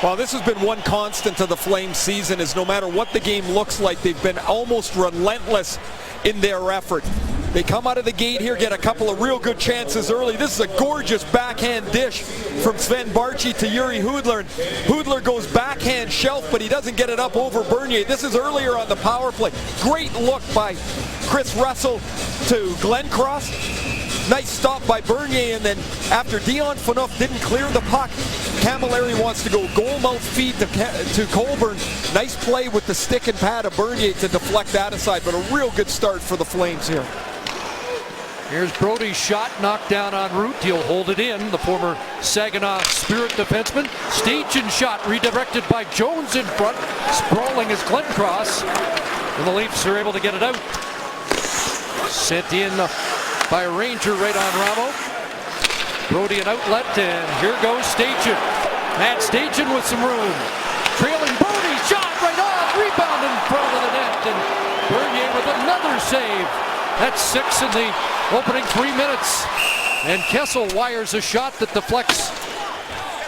Well, this has been one constant of the Flames season, is no matter what the game looks like, they've been almost relentless in their effort. They come out of the gate here, get a couple of real good chances early. This is a gorgeous backhand dish from Sven Barchi to Yuri Hudler. Hudler goes backhand shelf, but he doesn't get it up over Bernier. This is earlier on the power play. Great look by Chris Russell to Glencross. Nice stop by Bernier, and then after Dion Phaneuf didn't clear the puck, Camilleri wants to go goal-mouth feed to Colborne. Nice play with the stick and pad of Bernier to deflect that aside, but a real good start for the Flames here. Here's Brodie's shot, knocked down en route. He'll hold it in. The former Saginaw Spirit defenseman. Stagin shot redirected by Jones in front. Sprawling is Glencross, and the Leafs are able to get it out. Sent in by Ranger right on Ramo. Brodie an outlet, and here goes Stagin. Matt Stagin with some room. Trailing Brodie, shot right on, rebound in front of the net, and Bernier with another save. That's 6 in the opening 3 minutes. And Kessel wires a shot that deflects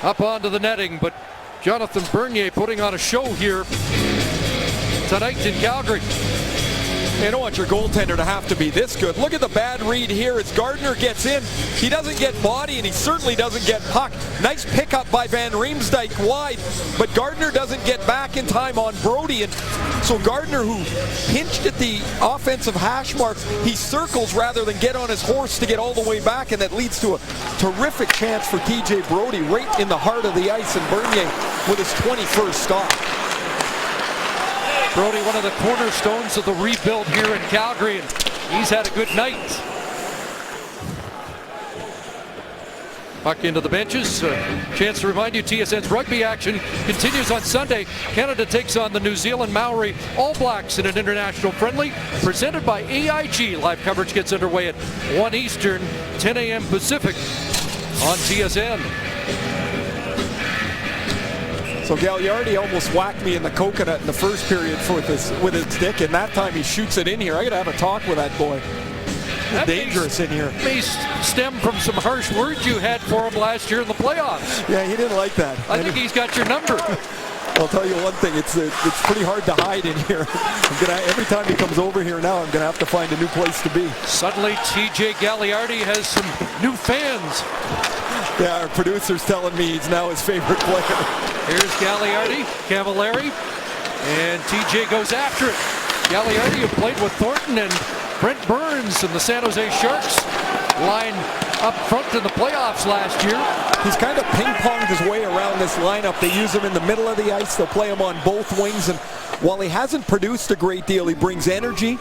up onto the netting, but Jonathan Bernier putting on a show here tonight in Calgary. You don't want your goaltender to have to be this good. Look at the bad read here as Gardner gets in. He doesn't get body, and he certainly doesn't get puck. Nice pickup by Van Riemsdyk wide, but Gardner doesn't get back in time on Brody. And so Gardner, who pinched at the offensive hash marks, he circles rather than get on his horse to get all the way back, and that leads to a terrific chance for TJ Brody right in the heart of the ice, and Bernier with his 21st stop. Brody, one of the cornerstones of the rebuild here in Calgary, and he's had a good night. Puck into the benches. Chance to remind you, TSN's rugby action continues on Sunday. Canada takes on the New Zealand Maori All Blacks in an international friendly presented by AIG. Live coverage gets underway at 1 Eastern, 10 a.m. Pacific on TSN. So Gagliardi almost whacked me in the coconut in the first period with his stick, and that time he shoots it in here. I got to have a talk with that boy. That dangerous in here. May stem from some harsh words you had for him last year in the playoffs. Yeah, he didn't like that. I think he's got your number. I'll tell you one thing, it's pretty hard to hide in here. Every time he comes over here now, I'm going to have to find a new place to be. Suddenly, TJ Gagliardi has some new fans. Yeah, our producer's telling me he's now his favorite player. Here's Gagliardi, Camilleri, and TJ goes after it. Gagliardi, who played with Thornton and Brent Burns and the San Jose Sharks, line up front in the playoffs last year. He's kind of ping-ponged his way around this lineup. They use him in the middle of the ice. They'll play him on both wings, and while he hasn't produced a great deal, he brings energy.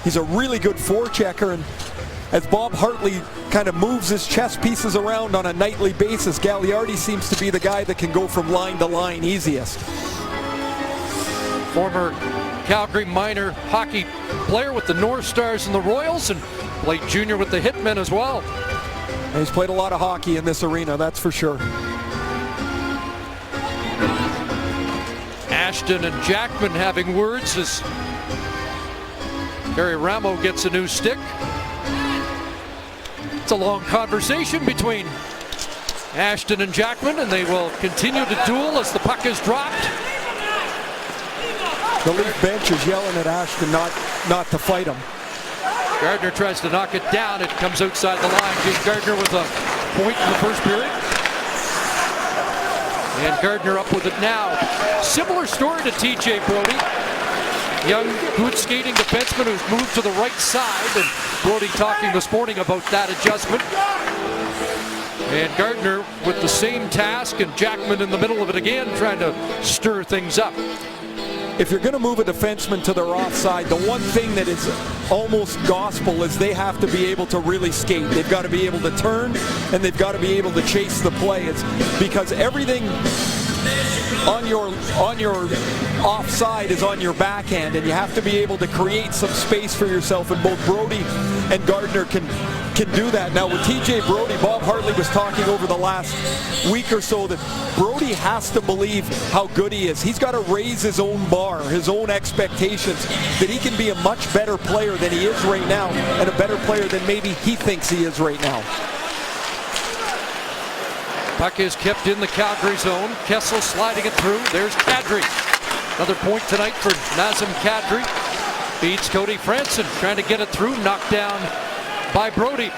He's a really good forechecker, and as Bob Hartley kind of moves his chess pieces around on a nightly basis, Gagliardi seems to be the guy that can go from line to line easiest. Former Calgary minor hockey player with the North Stars and the Royals, and played junior with the Hitmen as well. And he's played a lot of hockey in this arena, that's for sure. Ashton and Jackman having words as Barry Ramo gets a new stick. It's a long conversation between Ashton and Jackman, and they will continue to duel as the puck is dropped. The Leaf bench is yelling at Ashton not to fight him. Gardner tries to knock it down. It comes outside the line. Jake Gardner with a point in the first period. And Gardner up with it now. Similar story to TJ Brody. Young, good skating defenseman who's moved to the right side. And Brody talking this morning about that adjustment. And Gardner with the same task, and Jackman in the middle of it again, trying to stir things up. If you're going to move a defenseman to their offside, the one thing that is almost gospel is they have to be able to really skate. They've got to be able to turn, and they've got to be able to chase the play. It's because everything on your offside is on your backhand, and you have to be able to create some space for yourself, and both Brody and Gardner can do that. Now with TJ Brody, Bob Hartley was talking over the last week or so that Brody has to believe how good he is. He's got to raise his own bar, his own expectations, that he can be a much better player than he is right now, and a better player than maybe he thinks he is right now. Puck is kept in the Calgary zone. Kessel sliding it through. There's Kadri. Another point tonight for Nazem Kadri. Beats Cody Franson, trying to get it through. Knocked down by Brody.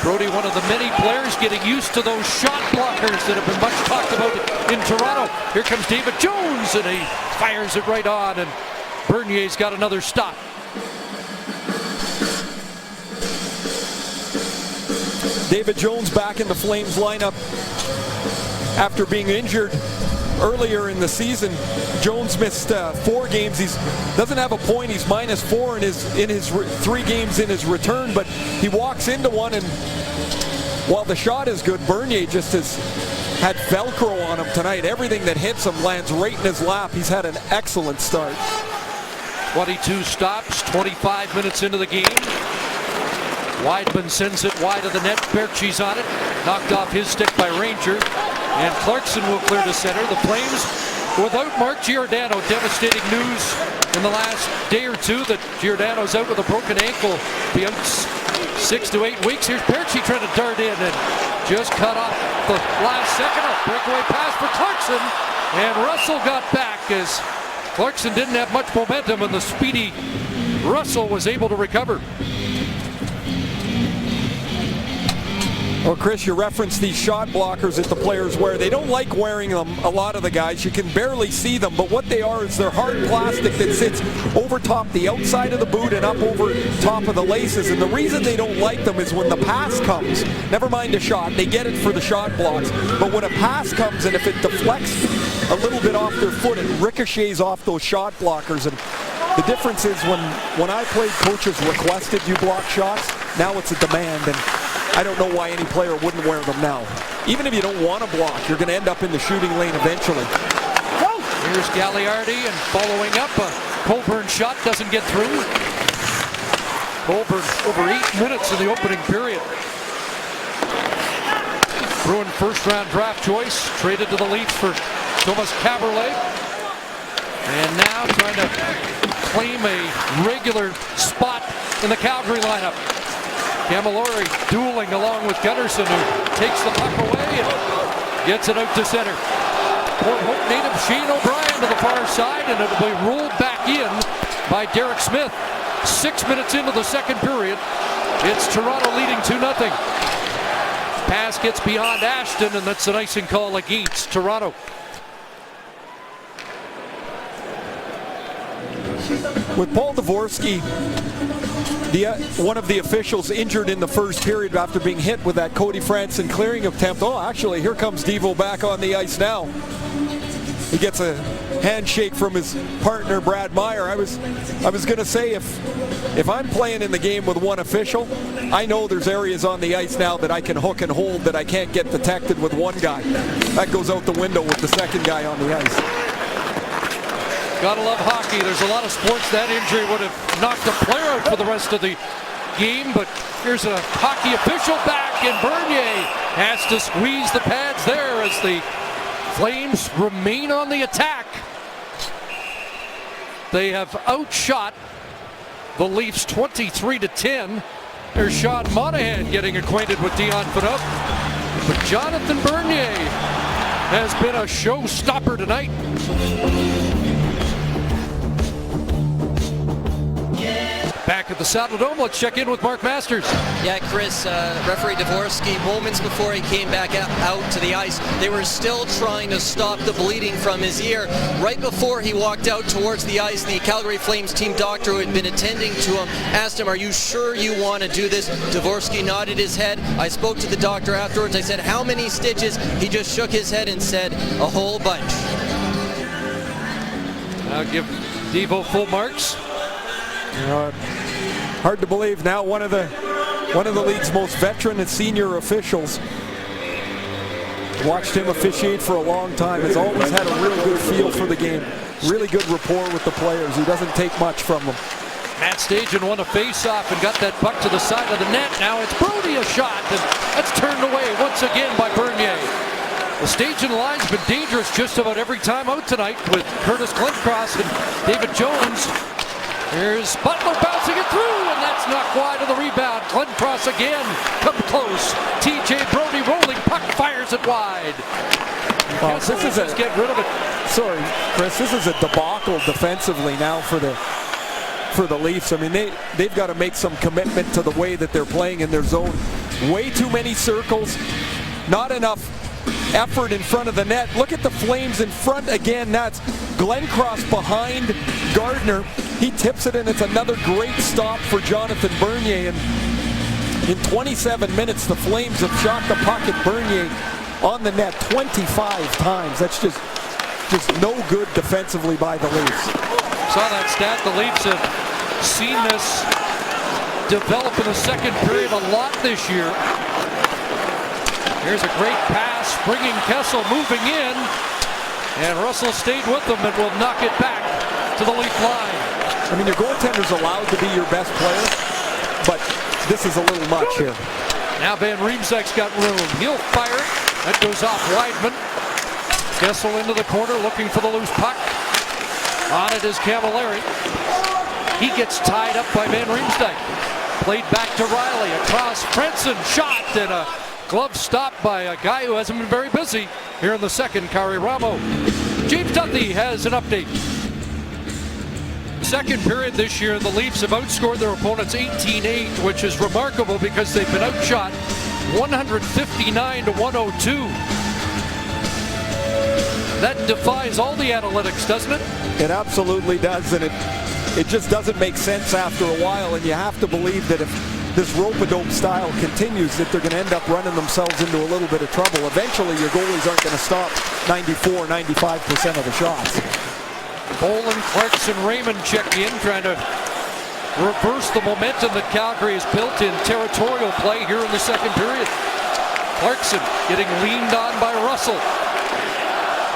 Brody, one of the many players getting used to those shot blockers that have been much talked about in Toronto. Here comes David Jones, and he fires it right on, and Bernier's got another stop. David Jones back in the Flames lineup after being injured earlier in the season. Jones missed 4 games. He doesn't have a point. He's -4 in his 3 games in his return, but he walks into one, and while the shot is good, Bernier just has had Velcro on him tonight. Everything that hits him lands right in his lap. He's had an excellent start. 22 stops, 25 minutes into the game. Weidman sends it wide of the net. Berkey's on it. Knocked off his stick by Ranger. And Clarkson will clear to center. The Flames without Mark Giordano. Devastating news in the last day or two that Giordano's out with a broken ankle. Be out 6 to 8 weeks. Here's Berkey trying to dart in and just cut off the last second. A breakaway pass for Clarkson. And Russell got back as Clarkson didn't have much momentum, and the speedy Russell was able to recover. Well, Chris, you referenced these shot blockers that the players wear. They don't like wearing them, a lot of the guys. You can barely see them, but what they are is they're hard plastic that sits over top the outside of the boot and up over top of the laces. And the reason they don't like them is when the pass comes, never mind a shot, they get it for the shot blocks. But when a pass comes and if it deflects a little bit off their foot, it ricochets off those shot blockers. And the difference is when I played, coaches requested you block shots. Now it's a demand, and I don't know why any player wouldn't wear them now. Even if you don't want to block, you're going to end up in the shooting lane eventually. Here's Gagliardi, and following up, a Colburn shot doesn't get through. Colburn over 8 minutes in the opening period. Bruin first-round draft choice, traded to the Leafs for Thomas Kaberle. And now trying to claim a regular spot in the Calgary lineup. Camilleri dueling along with Gunnarsson, who takes the puck away and gets it out to center. Port Hope native Shane O'Brien to the far side, and it'll be rolled back in by Derek Smith. 6 minutes into the second period, it's Toronto leading 2-0. Pass gets beyond Ashton, and that's an icing call against Toronto. With Paul Dvorsky, one of the officials injured in the first period after being hit with that Cody Franson clearing attempt. Oh, actually, here comes Devo back on the ice now. He gets a handshake from his partner, Brad Meyer. I was going to say, if I'm playing in the game with one official, I know there's areas on the ice now that I can hook and hold that I can't get detected with one guy. That goes out the window with the second guy on the ice. Gotta love hockey. There's a lot of sports that injury would have knocked a player out for the rest of the game, but here's a hockey official back, and Bernier has to squeeze the pads there as the Flames remain on the attack. They have outshot the Leafs 23-10. There's Sean Monahan getting acquainted with Dion Phaneuf, but Jonathan Bernier has been a showstopper tonight. Back at the Saddle Dome, let's check in with Mark Masters. Yeah, Chris, referee Dvorsky, moments before he came back out to the ice, they were still trying to stop the bleeding from his ear. Right before he walked out towards the ice, the Calgary Flames team doctor who had been attending to him asked him, "Are you sure you want to do this?" Dvorsky nodded his head. I spoke to the doctor afterwards. I said, "How many stitches?" He just shook his head and said, "A whole bunch." I'll give Devo full marks. Hard to believe now one of the league's most veteran and senior officials. Watched him officiate for a long time. Has always had a real good feel for the game. Really good rapport with the players. He doesn't take much from them. Matt Stajan won a face-off and got that puck to the side of the net. Now it's Brody a shot, and that's turned away once again by Bernier. The Stajan line's been dangerous just about every time out tonight with Curtis Glencross and David Jones. Here's Butler bouncing it through, and that's knocked wide of the rebound. Glencross again comes close. TJ Brody rolling, puck fires it wide. Well, this is just get rid of it. Sorry, Chris. This is a debacle defensively now for the Leafs. I mean, they've got to make some commitment to the way that they're playing in their zone. Way too many circles, not enough effort in front of the net. Look at the Flames in front again. That's Glencross behind Gardner. He tips it, and it's another great stop for Jonathan Bernier. And in 27 minutes, the Flames have shot the puck at Bernier on the net 25 times. That's just no good defensively by the Leafs. Saw that stat. The Leafs have seen this develop in the second period a lot this year. Here's a great pass, bringing Kessel moving in, and Russell stayed with them and will knock it back to the Leaf line. I mean, your goaltender's allowed to be your best player, but this is a little much here. Now Van Riemsdyk's got room. He'll fire it. That goes off Weidman. Kessel into the corner looking for the loose puck. On it is Camilleri. He gets tied up by Van Riemsdyk. Played back to Riley. Across Frenson. Shot and a glove stop by a guy who hasn't been very busy here in the second, Kari Ramo. James Dundee has an update. second period this year, the Leafs have outscored their opponents 18-8, which is remarkable because they've been outshot 159-102. That defies all the analytics, doesn't it? It absolutely does, and it just doesn't make sense after a while, and you have to believe that if this rope-a-dope style continues, that they're going to end up running themselves into a little bit of trouble. Eventually, your goalies aren't going to stop 94-95% of the shots. Bolin, Clarkson, Raymond check in, trying to reverse the momentum that Calgary has built in territorial play here in the second period. Clarkson getting leaned on by Russell.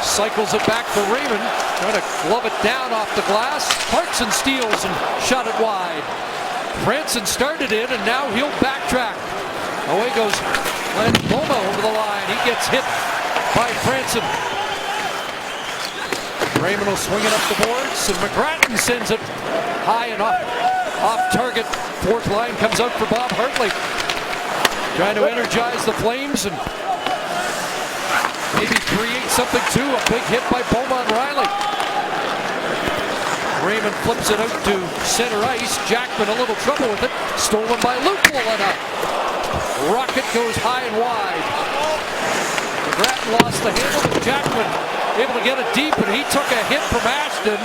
Cycles it back for Raymond, trying to glove it down off the glass. Clarkson steals and shot it wide. Franson started it, and now he'll backtrack. Away goes Glenn Boma over the line. He gets hit by Franson. Raymond will swing it up the boards, and McGrattan sends it high and off target. Fourth line comes out for Bob Hartley. Trying to energize the Flames and maybe create something too. A big hit by Beaumont Riley. Raymond flips it out to center ice. Jackman a little trouble with it. Stolen by Lupul, and a rocket goes high and wide. McGrattan lost the handle, but Jackman able to get it deep, and he took a hit from Ashton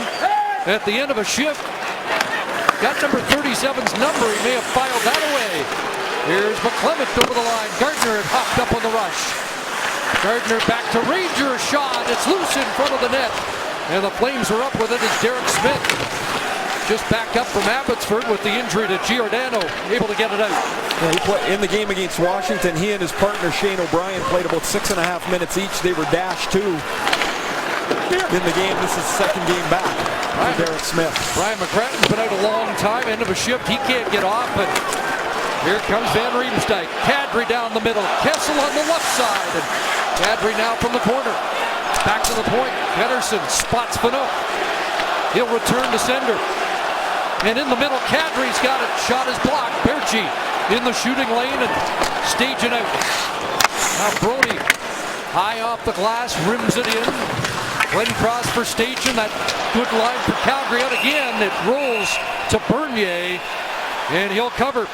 at the end of a shift. Got number 37's number. He may have filed that away. Here's McClement over the line. Gardner had hopped up on the rush. Gardner back to Ranger, a shot. It's loose in front of the net. And the Flames are up with it as Derek Smith just back up from Abbotsford with the injury to Giordano, able to get it out. Yeah, he played in the game against Washington. He and his partner Shane O'Brien played about 6.5 minutes each. They were dashed too in the game. This is the second game back for Derek Smith. Brian McGrattan's been out a long time, end of a shift. He can't get off, but here comes Van Riemsdyk. Kadri down the middle. Kessel on the left side. And Kadri now from the corner. Back to the point. Pettersson spots Phaneuf. He'll return to sender. And in the middle, Kadri's got it. Shot is blocked. Berchi in the shooting lane and staging out. Now Brody high off the glass, rims it in. Glenn Cross for staging. That good line for Calgary out again. It rolls to Bernier, and he'll cover.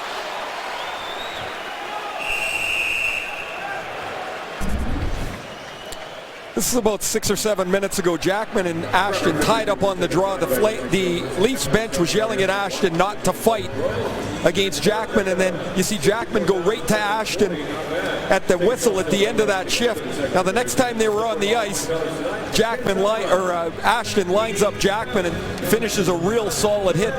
This is about 6 or 7 minutes ago. Jackman and Ashton tied up on the draw. The Leafs bench was yelling at Ashton not to fight against Jackman, and then you see Jackman go right to Ashton at the whistle at the end of that shift. Now the next time they were on the ice, Ashton lines up Jackman and finishes a real solid hit.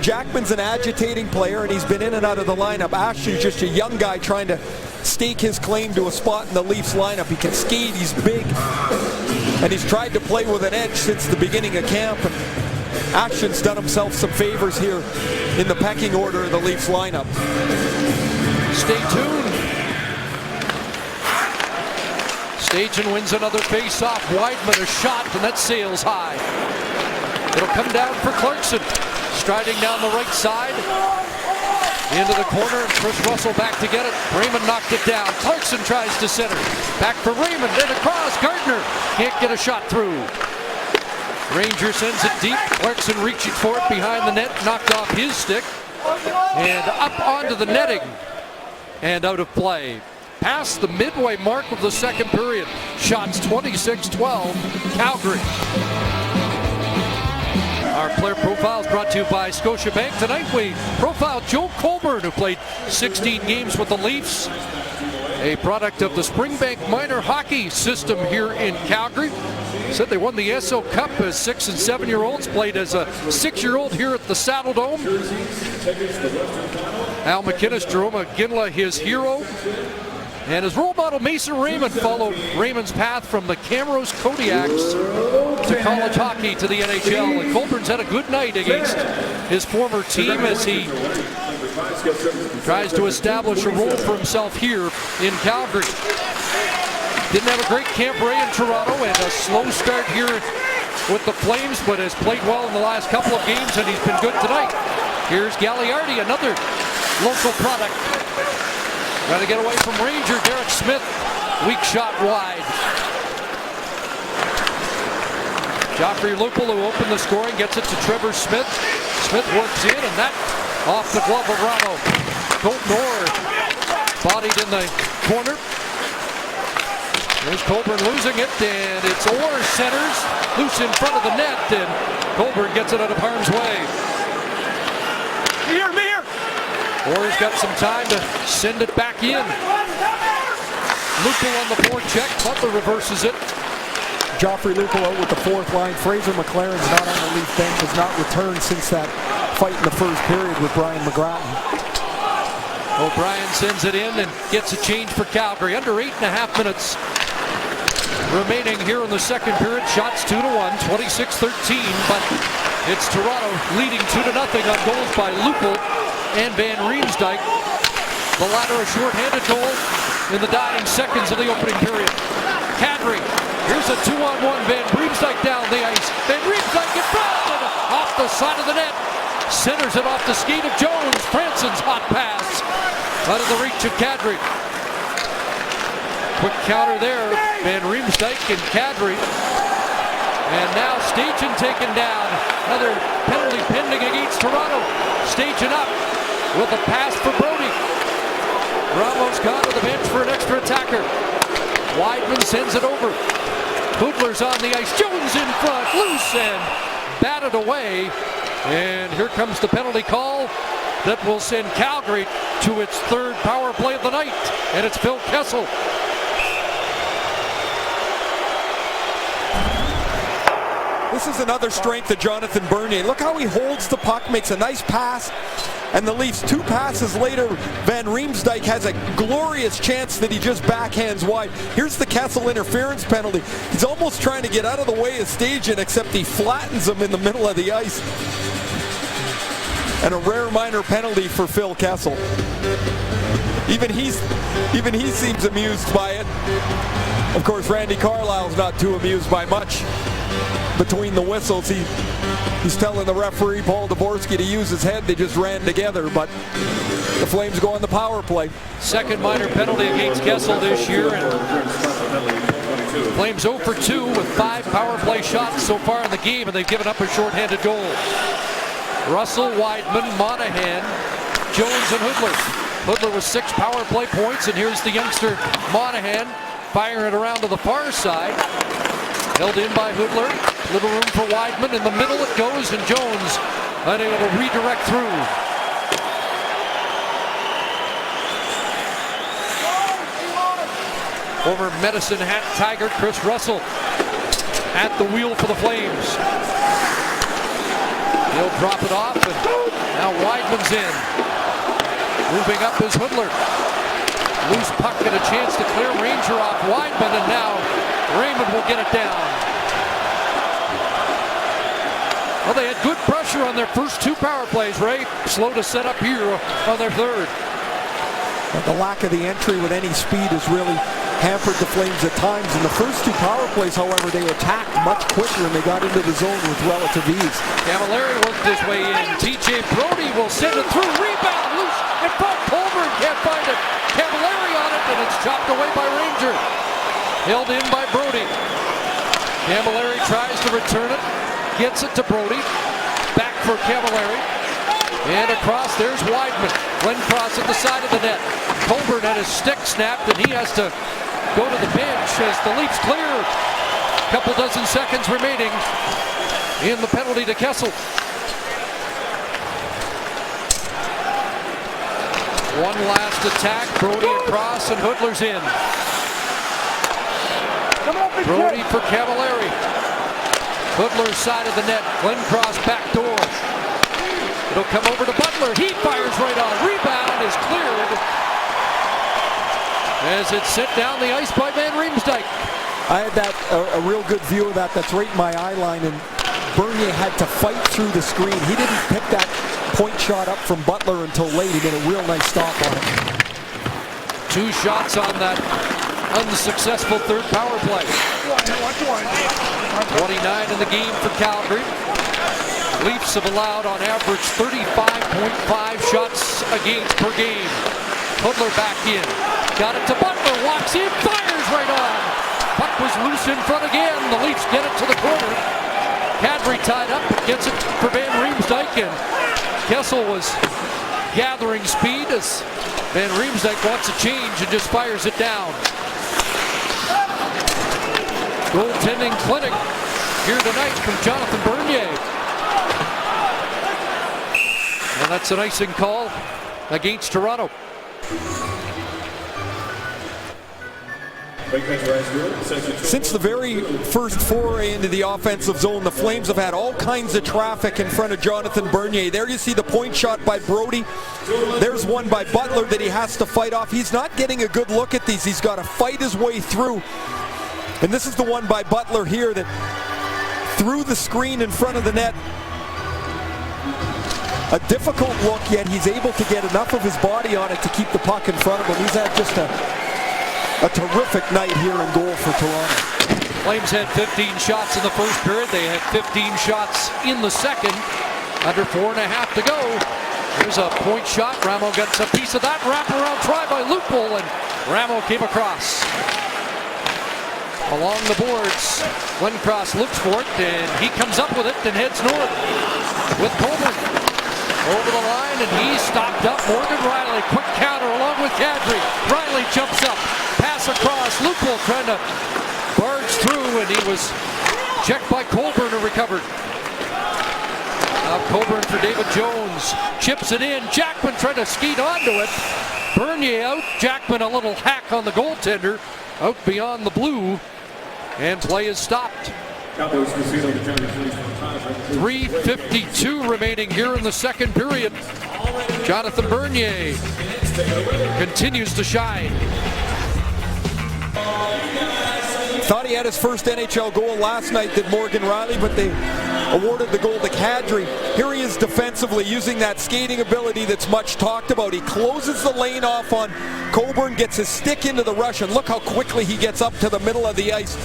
Jackman's an agitating player, and he's been in and out of the lineup. Ashton's just a young guy trying to stake his claim to a spot in the Leafs lineup. He can skate, he's big, and he's tried to play with an edge since the beginning of camp. And Ashton's done himself some favors here in the pecking order of the Leafs lineup. Stay tuned. Stajan wins another face-off. Weidman a shot, and that sails high. It'll come down for Clarkson. Striding down the right side. Into the corner, and Chris Russell back to get it. Raymond knocked it down. Clarkson tries to center. Back for Raymond, then across. Gardner can't get a shot through. Ranger sends it deep. Clarkson reaching for it behind the net. Knocked off his stick. And up onto the netting. And out of play. Past the midway mark of the second period. Shots 26-12. Calgary. Our player profiles brought to you by Scotiabank. Tonight we profile Joe Colborne, who played 16 games with the Leafs. A product of the Springbank minor hockey system here in Calgary. Said they won the SO Cup as 6- and 7-year-olds. Played as a 6-year-old here at the Saddle Dome. Al McInnes, Jarome Iginla, his hero. And his role model, Mason Raymond, followed Raymond's path from the Camrose Kodiaks to college hockey to the NHL. And Colburn's had a good night against his former team as he tries to establish a role for himself here in Calgary. Didn't have a great Camp Ray in Toronto and a slow start here with the Flames, but has played well in the last couple of games, and he's been good tonight. Here's Gagliardi, another local product. Trying to get away from Ranger. Derek Smith, weak shot wide. Joffrey Lupul, who opened the scoring, gets it to Trevor Smith. Smith works in, and that off the glove of Ramo. Colton Orr bodied in the corner. There's Colburn losing it, and it's Orr centers, loose in front of the net, and Colburn gets it out of harm's way. Here. Orr's got some time to send it back in. Lupul on the forecheck, Butler reverses it. Joffrey Lupul out with the fourth line. Fraser McLaren's not on the Leaf bench, has not returned since that fight in the first period with Brian McGrattan. O'Brien sends it in and gets a change for Calgary. Under 8.5 minutes remaining here in the second period. Shots 2-1, 26-13, but it's Toronto leading 2-0 on goals by Lupul and Van Riemsdyk. The latter a short-handed goal in the dying seconds of the opening period. Kadri, here's a 2-on-1. Van Riemsdyk down the ice. Van Riemsdyk in front and off the side of the net. Centers it off the skate of Jones. Franson's hot pass out of the reach of Kadri. Quick counter there. Van Riemsdyk and Kadri. And now Stajan taken down. Another penalty pending against Toronto. Stajan up with a pass for Brody. Ramos gone to the bench for an extra attacker. Wideman sends it over. Hudler's on the ice. Jones in front. Loose and batted away. And here comes the penalty call that will send Calgary to its third power play of the night. And it's Phil Kessel. This is another strength of Jonathan Bernier. Look how he holds the puck, makes a nice pass, and the Leafs 2 passes later, Van Riemsdyk has a glorious chance that he just backhands wide. Here's the Kessel interference penalty. He's almost trying to get out of the way of Stajan, except he flattens him in the middle of the ice. And a rare minor penalty for Phil Kessel. Even he seems amused by it. Of course, Randy Carlyle's not too amused by much. Between the whistles, he's telling the referee, Paul Dvorsky, to use his head. They just ran together, but the Flames go on the power play. Second minor penalty against Kessel this year. And Flames 0 for 2 with 5 power play shots so far in the game, and they've given up a shorthanded goal. Russell, Wideman, Monahan, Jones, and Hudler. Hudler with 6 power play points, and here's the youngster Monahan firing it around to the far side. Held in by Hudler. Little room for Wideman. In the middle it goes, and Jones unable to redirect through. Former Medicine Hat Tiger Chris Russell at the wheel for the Flames. He'll drop it off, and now Wideman's in. Moving up is Hudler. Loose puck and a chance to clear Ranger off Wideman, and now Raymond will get it down. Well, they had good pressure on their first 2 power plays, Ray. Slow to set up here on their third. But the lack of the entry with any speed has really hampered the Flames at times. In the first 2 power plays, however, they attacked much quicker and they got into the zone with relative ease. Camilleri worked his way in. TJ Brody will send it through. Rebound loose in front. Colburn can't find it. Camilleri on it, and it's chopped away by Ranger. Held in by Brody. Camilleri tries to return it. Gets it to Brody. Back for Camilleri. And across, there's Wideman. Glenn Cross at the side of the net. Colburn had his stick snapped, and he has to go to the bench as the Leafs clear. Couple dozen seconds remaining in the penalty to Kessel. One last attack. Brody across, and Hudler's in. Brody for Camilleri. Hudler's side of the net. Glenn Cross back door. It'll come over to Butler. He fires right on. Rebound is cleared as it's sent down the ice by Van Riemsdyk. I had that a real good view of that. That's right in my eye line, and Bernier had to fight through the screen. He didn't pick that point shot up from Butler until late. He did a real nice stop on it. 2 shots on that unsuccessful third power play. 29 in the game for Calgary. Leafs have allowed on average 35.5 shots against per game. Hudler back in. Got it to Butler. Walks in. Fires right on. Puck was loose in front again. The Leafs get it to the corner. Kadri tied up, but gets it for Van Riemsdyk, and Kessel was gathering speed as Van Riemsdyk wants a change and just fires it down. Goaltending clinic here tonight from Jonathan Bernier. And that's an icing call against Toronto. Since the very first foray into the offensive zone, the Flames have had all kinds of traffic in front of Jonathan Bernier. There you see the point shot by Brody. There's one by Butler that he has to fight off. He's not getting a good look at these. He's got to fight his way through. And this is the one by Butler here that threw the screen in front of the net. A difficult look, yet he's able to get enough of his body on it to keep the puck in front of him. He's had just a terrific night here in goal for Toronto. Flames had 15 shots in the first period. They had 15 shots in the second. Under 4.5 to go. Here's a point shot. Ramo gets a piece of that. Wraparound try by Lupul, and Ramo came across. Along the boards, Lindcross looks for it, and he comes up with it and heads north with Coleman. Over the line, and he's stopped up. Morgan Rielly, quick counter along with Kadri. Rielly jumps up, pass across. Lupul trying to barge through, and he was checked by Colburn and recovered. Now Colburn for David Jones. Chips it in. Jackman trying to skeet onto it. Bernier out. Jackman a little hack on the goaltender. Out beyond the blue. And play is stopped. 3:52 remaining here in the second period. Jonathan Bernier continues to shine. Thought he had his first NHL goal last night, did Morgan Rielly, but they awarded the goal to Kadri. Here he is defensively using that skating ability that's much talked about. He closes the lane off on Coburn, gets his stick into the rush, and look how quickly he gets up to the middle of the ice.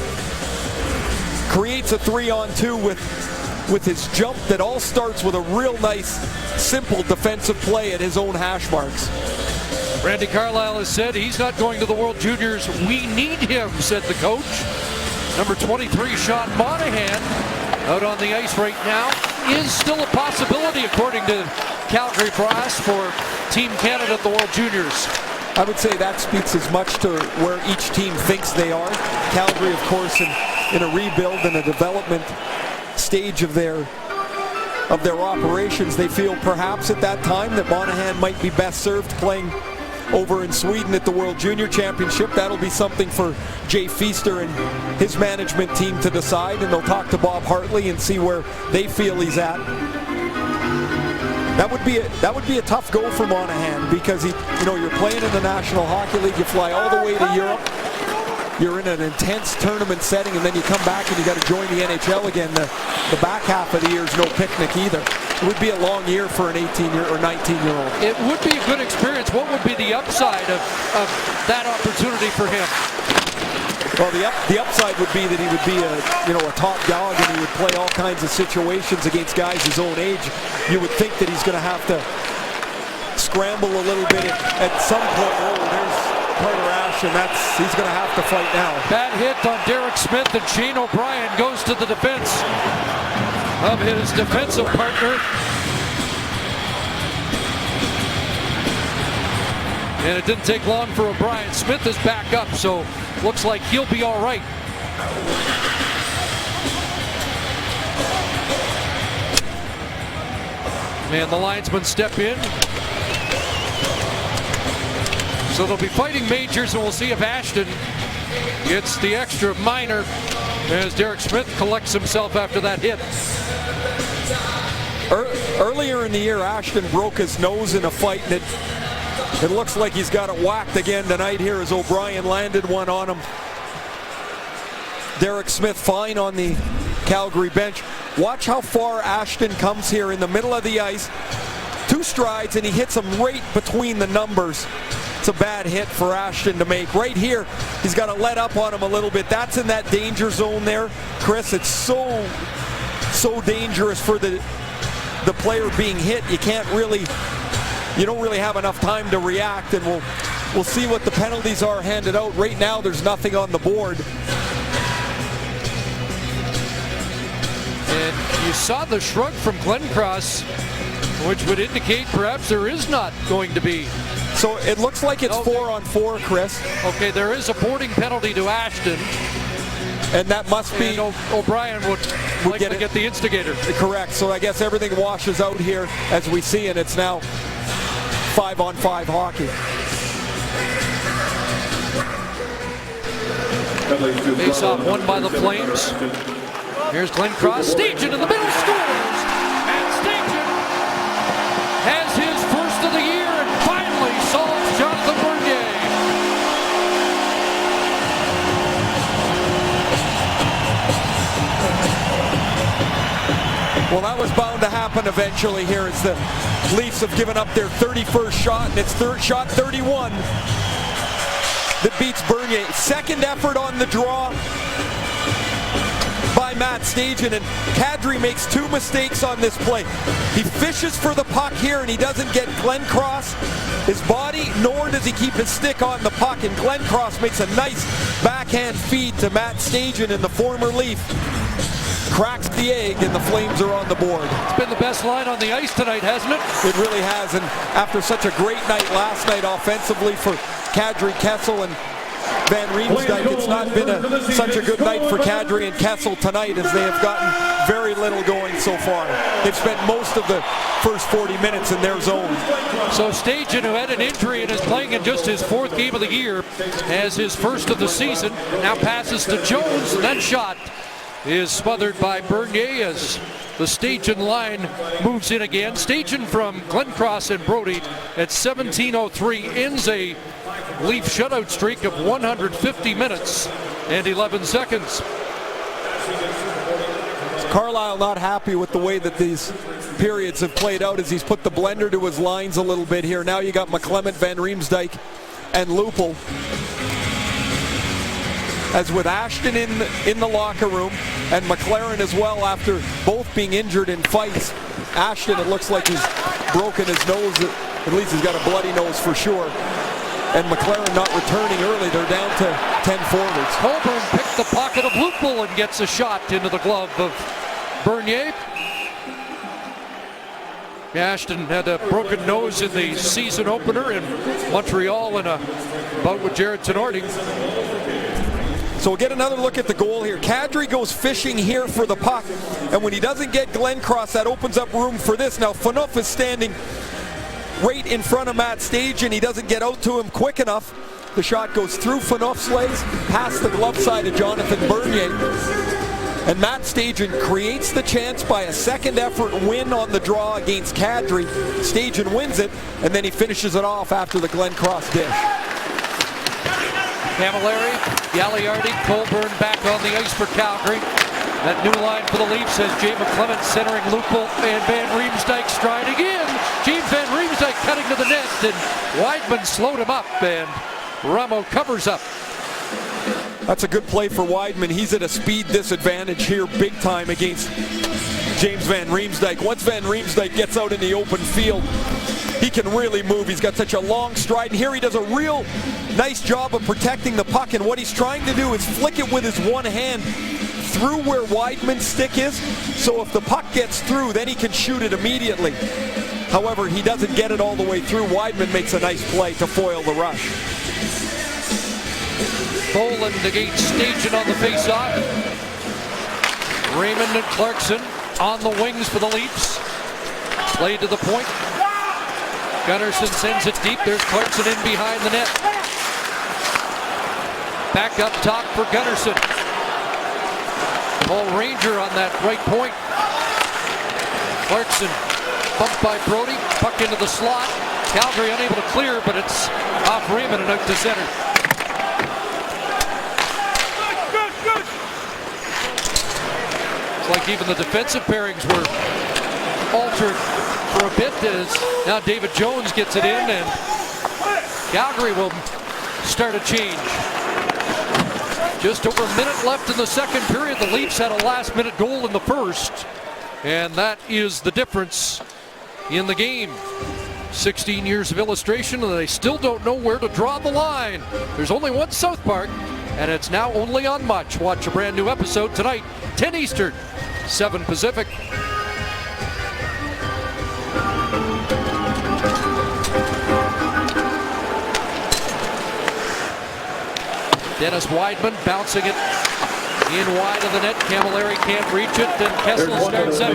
Creates a 3-on-2 with his jump that all starts with a real nice, simple defensive play at his own hash marks. Randy Carlyle has said he's not going to the World Juniors. We need him, said the coach. Number 23, Sean Monahan, out on the ice right now, is still a possibility, according to Calgary Brass, for Team Canada at the World Juniors. I would say that speaks as much to where each team thinks they are. Calgary, of course, in a rebuild and a development stage of their operations. They feel perhaps at that time that Monahan might be best served playing over in Sweden at the World Junior Championship. That'll be something for Jay Feaster and his management team to decide, and they'll talk to Bob Hartley and see where they feel he's at. That would be a tough go for Monahan, because you're playing in the National Hockey League, you fly all the way to Europe, you're in an intense tournament setting, and then you come back and you got to join the NHL again. The back half of the year is no picnic either. It would be a long year for an 18-year or 19-year-old. It would be a good experience. What would be the upside of that opportunity for him? Well, the upside would be that he would be a top dog, and he would play all kinds of situations against guys his own age. You would think that he's going to have to scramble a little bit at some point. Oh, there's Carter Ashe, and he's going to have to fight now. Bad hit on Derek Smith, and Shane O'Brien goes to the defense of his defensive partner. And it didn't take long for O'Brien. Smith is back up, so looks like he'll be all right. And the linesmen step in. So they'll be fighting majors, and we'll see if Ashton gets the extra minor as Derek Smith collects himself after that hit. Earlier in the year, Ashton broke his nose in a fight, and it looks like he's got it whacked again tonight here as O'Brien landed one on him. Derek Smith fine on the Calgary bench. Watch how far Ashton comes here in the middle of the ice. 2 strides, and he hits him right between the numbers. It's a bad hit for Ashton to make. Right here, he's got to let up on him a little bit. That's in that danger zone there, Chris. It's so dangerous for the player being hit. You don't really have enough time to react, and we'll see what the penalties are handed out. Right now, there's nothing on the board. And You saw the shrug from Glencross, which would indicate perhaps there is not going to be. So it looks like it's Okay. 4-on-4, Chris. Okay, there is a boarding penalty to Ashton, And that must be and O'Brien would like get to it. get the instigator. correct. So I guess everything washes out here as we see, and it's now 5-on-5 hockey. Face off won by the Flames. Here's Glencross. Stajan in the middle scores. And Stajan has his first of the year and finally solves Jonathan Bernier. Well, that was bound to happen eventually here as the Leafs have given up their 31st shot, and it's shot 31 that beats Bernier. Second effort on the draw by Matt Stajan, and Kadri makes two mistakes on this play. He fishes for the puck here, and he doesn't get Glencross his body, nor does he keep his stick on the puck, and Glencross makes a nice backhand feed to Matt Stajan, and the former Leaf cracks the egg, and the Flames are on the board. It's been the best line on the ice tonight, hasn't it? It really has, and after such a great night last night offensively for Kadri, Kessel, and Van Riemsdyk, it's not been such a good night for Kadri and Kessel tonight, as they have gotten very little going so far. They've spent most of the first 40 minutes in their zone. So Stajan, who had an injury and is playing in just his fourth game of the year, has his first of the season, now passes to Jones, and that shot is smothered by Bernier as the Stajan line moves in again. Stajan from Glencross and Brody at 17:03 ends a Leaf shutout streak of 150 minutes and 11 seconds. Carlisle not happy with the way that these periods have played out as he's put the blender to his lines a little bit here. Now you got McClement, Van Riemsdyk, and Lupul. As with Ashton in the locker room, and McLaren as well, after both being injured in fights. Ashton, it looks like he's broken his nose. At least he's got a bloody nose for sure. And McLaren not returning early. They're down to 10 forwards. Colburn picked the pocket of Lupul and gets a shot into the glove of Bernier. Ashton had a broken nose in the season opener in Montreal in a bout with Jared Tenorti. So we'll get another look at the goal here. Kadri goes fishing here for the puck, and when he doesn't get Glencross, that opens up room for this. Now Phaneuf is standing right in front of Matt Stajan. He doesn't get out to him quick enough. The shot goes through Phaneuf's legs, past the glove side of Jonathan Bernier. And Matt Stajan creates the chance by a second effort win on the draw against Kadri. Stajan wins it, and then he finishes it off after the Glencross dish. Camilleri, Gagliardi, Colburn back on the ice for Calgary. That new line for the Leafs has Jay McClement centering Lupul and Van Riemsdyk striding in. James Van Riemsdyk cutting to the net, and Weidman slowed him up, and Ramo covers up. That's a good play for Weidman. He's at a speed disadvantage here big time against James Van Riemsdyk. Once Van Riemsdyk gets out in the open field, he can really move. He's got such a long stride, and here he does a real nice job of protecting the puck, and what he's trying to do is flick it with his one hand through where Weidman's stick is, so if the puck gets through, then he can shoot it immediately. However, he doesn't get it all the way through. Weidman makes a nice play to foil the rush. Boland against Stajan on the face-off. Raymond and Clarkson on the wings for the Leafs. Play to the point. Gunnarsson sends it deep. There's Clarkson in behind the net. Back up top for Gunnarsson. Paul Ranger on that right point. Clarkson bumped by Brody. Puck into the slot. Calgary unable to clear, but it's off Raymond and out to center. It's like even the defensive pairings were altered for a bit as now David Jones gets it in, and Calgary will start a change. Just over a minute left in the second period. The Leafs had a last-minute goal in the first, and that is the difference in the game. 16 years of illustration, and they still don't know where to draw the line. There's only one South Park, and it's now only on Much. Watch a brand new episode tonight, 10 Eastern, 7 Pacific. Dennis Weidman bouncing it in wide of the net. Camilleri can't reach it. Then Kessel starts out.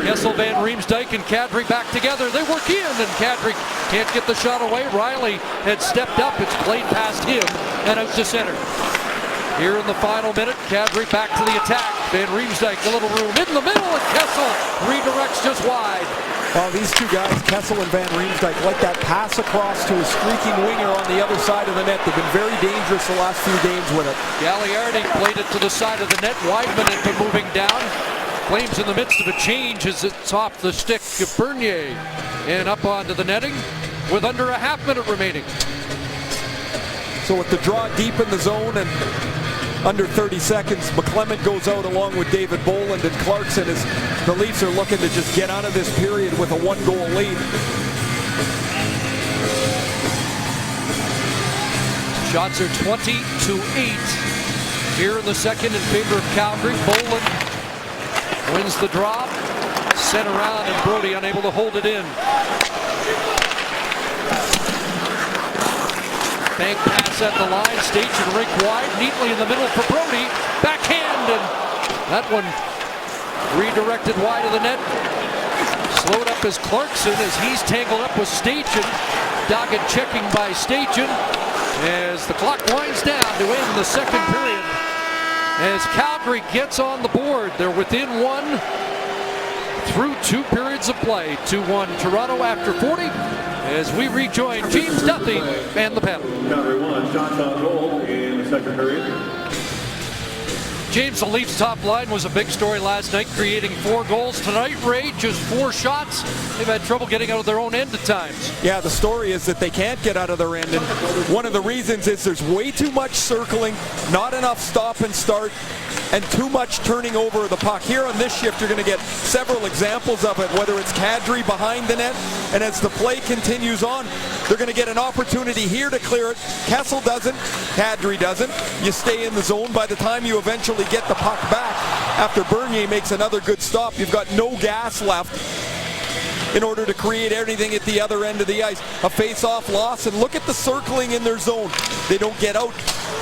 Kessel, Van Riemsdyk, and Kadri back together. They work in, and Kadri can't get the shot away. Riley had stepped up. It's played past him and out to center. Here in the final minute, Kadri back to the attack. Van Riemsdyk, a little room in the middle, and Kessel redirects just wide. Well, these two guys, Kessel and Van Riemsdyk, like that pass across to a streaking winger on the other side of the net. They've been very dangerous the last few games with it. Gagliardi played it to the side of the net. Weidman had been moving down. Flames in the midst of a change as it's off the stick of Bernier and up onto the netting with under a half minute remaining. So with the draw deep in the zone and under 30 seconds, McClement goes out along with David Boland and Clarkson as the Leafs are looking to just get out of this period with a 1-goal lead. Shots are 20-8 here in the second in favor of Calgary. Boland wins the draw, sent around, and Brody unable to hold it in. Bank pass at the line, station rink wide, neatly in the middle for Brody. Backhand, and that one redirected wide of the net. Slowed up as Clarkson as he's tangled up with Stachin. Dogged checking by Stachin as the clock winds down to end the second period. As Calgary gets on the board, they're within 1 through 2 periods of play. 2-1 Toronto after 40. As we rejoin James Duthie and the panel. Calgary 1, shots on goal in the second period. James, the Leafs top line was a big story last night, creating 4 goals. Tonight, Ray, just 4 shots. They've had trouble getting out of their own end at times. Yeah, the story is that they can't get out of their end, and one of the reasons is there's way too much circling, not enough stop and start, and too much turning over of the puck. Here on this shift, you're going to get several examples of it, whether it's Kadri behind the net, and as the play continues on, they're going to get an opportunity here to clear it. Kessel doesn't, Kadri doesn't. You stay in the zone. By the time you eventually get the puck back, after Bernier makes another good stop, you've got no gas left in order to create anything at the other end of the ice. A face-off loss, and look at the circling in their zone. They don't get out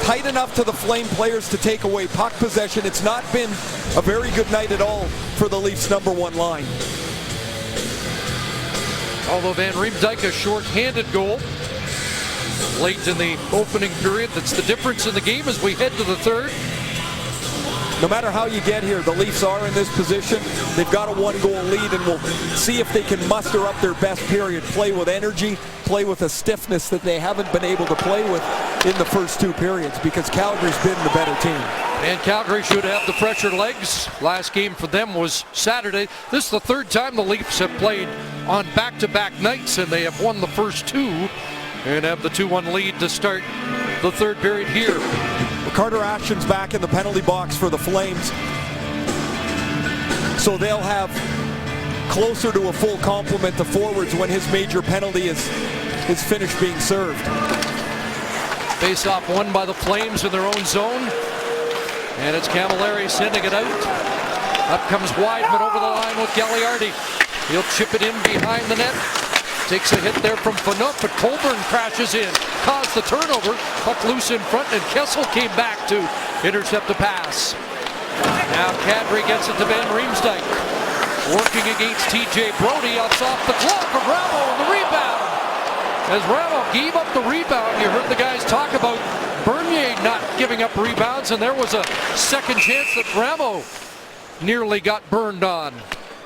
tight enough to the Flame players to take away puck possession. It's not been a very good night at all for the Leafs' number 1 line. Although Van Riemsdyk, a short-handed goal late in the opening period. That's the difference in the game as we head to the third. No matter how you get here, the Leafs are in this position. They've got a 1-goal lead, and we'll see if they can muster up their best period. Play with energy, play with a stiffness that they haven't been able to play with in the first 2 periods, because Calgary's been the better team. And Calgary should have the fresher legs. Last game for them was Saturday. This is the 3rd time the Leafs have played on back-to-back nights, and they have won the first 2 and have the 2-1 lead to start the third period here. Carter Ashton's back in the penalty box for the Flames, so they'll have closer to a full complement of forwards when his major penalty is finished being served. Face-off won by the Flames in their own zone, and it's Camilleri sending it out. Up comes Weidman over the line with Gagliardi. He'll chip it in behind the net. Takes a hit there from Phaneuf, but Colburn crashes in. Caused the turnover. Puck loose in front, and Kessel came back to intercept the pass. Now Kadri gets it to Van Riemsdyk. Working against TJ Brody. Off the glove of Ramo and the rebound. As Ramo gave up the rebound, you heard the guys talk about Bernier not giving up rebounds, and there was a second chance that Ramo nearly got burned on.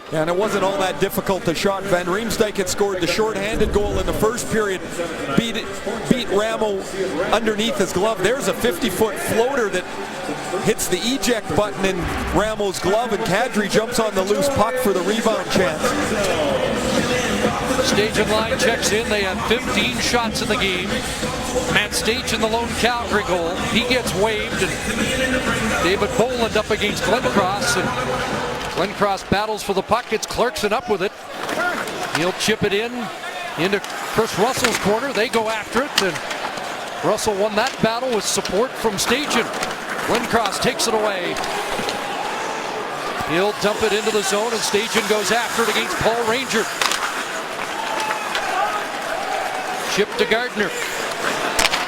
Yeah, and it wasn't all that difficult to shot. Van Riemsdyk had scored the short-handed goal in the first period, beat Ramo underneath his glove. There's a 50-foot floater that hits the eject button in Ramo's glove, and Kadri jumps on the loose puck for the rebound chance. Stachin line checks in. They have 15 shots in the game. Matt Stachin, the lone Calgary goal. He gets waived, and David Boland up against Glencross, and Glencross battles for the puck. It's Clarkson up with it. He'll chip it in into Chris Russell's corner. They go after it, and Russell won that battle with support from Stachin. Glencross takes it away. He'll dump it into the zone, and Stajan goes after it against Paul Ranger. Chip to Gardner.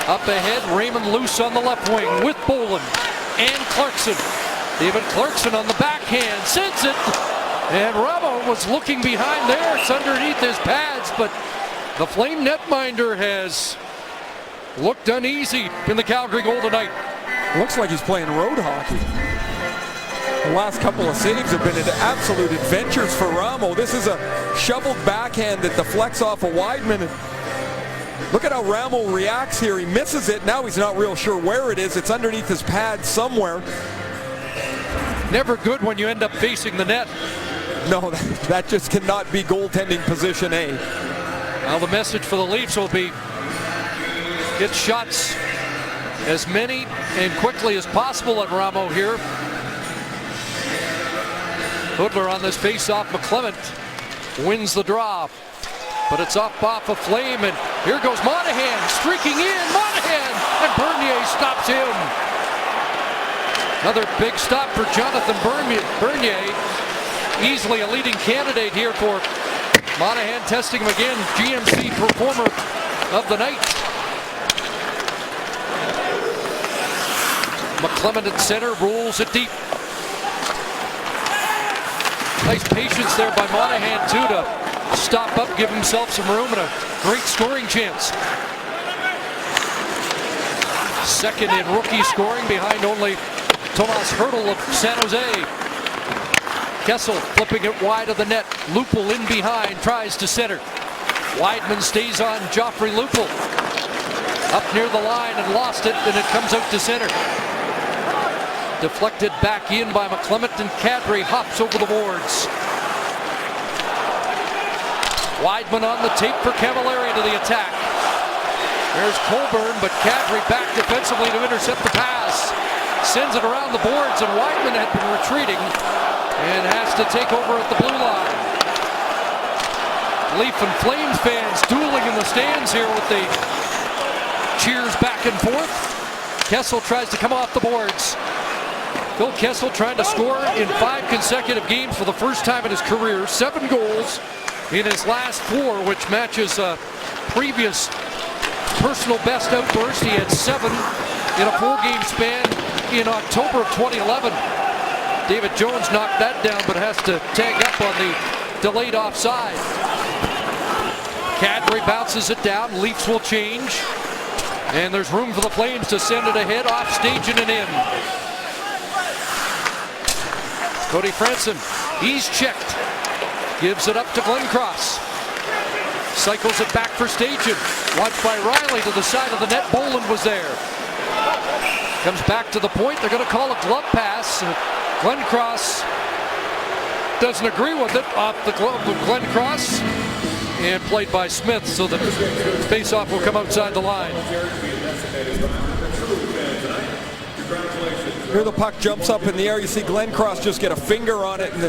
Up ahead, Raymond Luce on the left wing with Boland and Clarkson. David Clarkson on the backhand, sends it. And Ramo was looking behind there. It's underneath his pads, but the Flame netminder has looked uneasy in the Calgary goal tonight. Looks like he's playing road hockey. The last couple of saves have been absolute adventures for Ramo. This is a shoveled backhand that deflects off a Weidman. Look at how Ramo reacts here. He misses it. Now he's not real sure where it is. It's underneath his pad somewhere. Never good when you end up facing the net. No, that just cannot be goaltending position A. Now the message for the Leafs will be get shots as many and quickly as possible at Ramo here. Hudler on this face-off. McClement wins the draw, but it's off a Flame, and here goes Monahan streaking in. Monahan, and Bernier stops him. Another big stop for Jonathan Bernier. Easily a leading candidate here for Monahan, testing him again. GMC performer of the night. McClement at center, rolls it deep. Nice patience there by Monahan too to stop up, give himself some room, and a great scoring chance. Second in rookie scoring behind only Tomas Hertl of San Jose. Kessel flipping it wide of the net. Lupul in behind, tries to center. Weidman stays on Joffrey Lupul. Up near the line and lost it, and it comes out to center. Deflected back in by McClement, and Kadri hops over the boards. Weidman on the tape for Camilleri to the attack. There's Colburn, but Kadri back defensively to intercept the pass. Sends it around the boards, and Weidman had been retreating and has to take over at the blue line. Leaf and Flames fans dueling in the stands here with the cheers back and forth. Kessel tries to come off the boards. Phil Kessel trying to score in 5 consecutive games for the first time in his career. 7 goals in his last 4, which matches a previous personal best outburst. He had 7 in a 4-game span in October of 2011. David Jones knocked that down, but has to tag up on the delayed offside. Kadri bounces it down. Leafs will change. And there's room for the Flames to send it ahead, off Stajan and in. Cody Franson, he's checked. Gives it up to Glenn Cross. Cycles it back for Stajan. Watched by Riley to the side of the net. Boland was there. Comes back to the point. They're going to call a glove pass. Glenn Cross doesn't agree with it. Off the glove of Glenn Cross. And played by Smith, so the face-off will come outside the line. Here the puck jumps up in the air. You see Glenn Cross just get a finger on it, and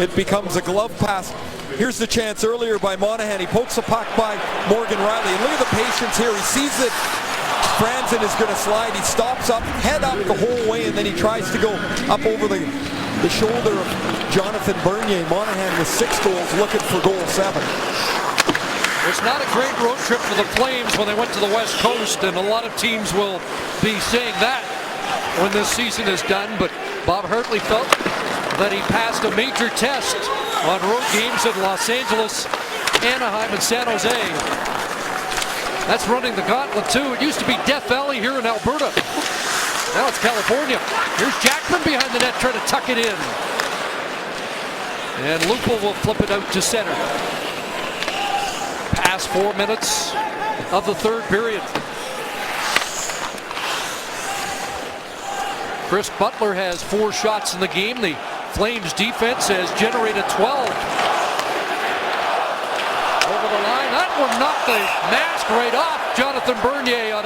it becomes a glove pass. Here's the chance earlier by Monahan. He pokes the puck by Morgan Riley. And look at the patience here. He sees that Franson is going to slide. He stops up, head up the whole way, and then he tries to go up over the shoulder of Jonathan Bernier. Monahan with 6 goals, looking for goal 7. It's not a great road trip for the Flames when they went to the West Coast, and a lot of teams will be saying that when this season is done, but Bob Hartley felt that he passed a major test on road games in Los Angeles, Anaheim, and San Jose. That's running the gauntlet too. It used to be Death Valley here in Alberta. Now it's California. Here's Jackman behind the net trying to tuck it in. And Lupul will flip it out to center. Past 4 minutes of the 3rd period. Chris Butler has 4 shots in the game. The Flames defense has generated 12. Over the line, that one knocked the mask right off Jonathan Bernier on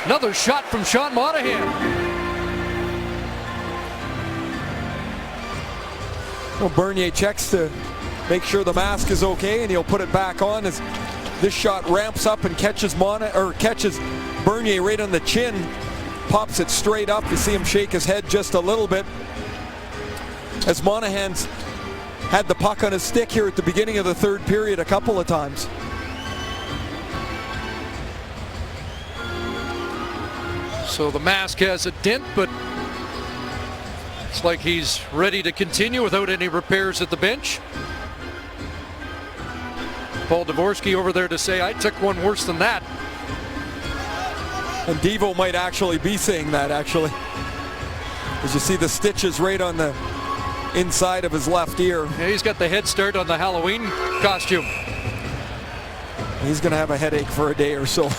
another shot from Sean Monahan. Well, Bernier checks to make sure the mask is okay, and he'll put it back on as this shot ramps up and catches Bernier right on the chin. Pops it straight up. You see him shake his head just a little bit. as Monahan's had the puck on his stick here at the beginning of the third period a couple of times. So the mask has a dent, but it's like he's ready to continue without any repairs at the bench. Paul Dvorsky over there to say, I took one worse than that. And Devo might actually be saying that, actually. As you see the stitches right on the inside of his left ear. Yeah, he's got the head start on the Halloween costume. He's going to have a headache for a day or so.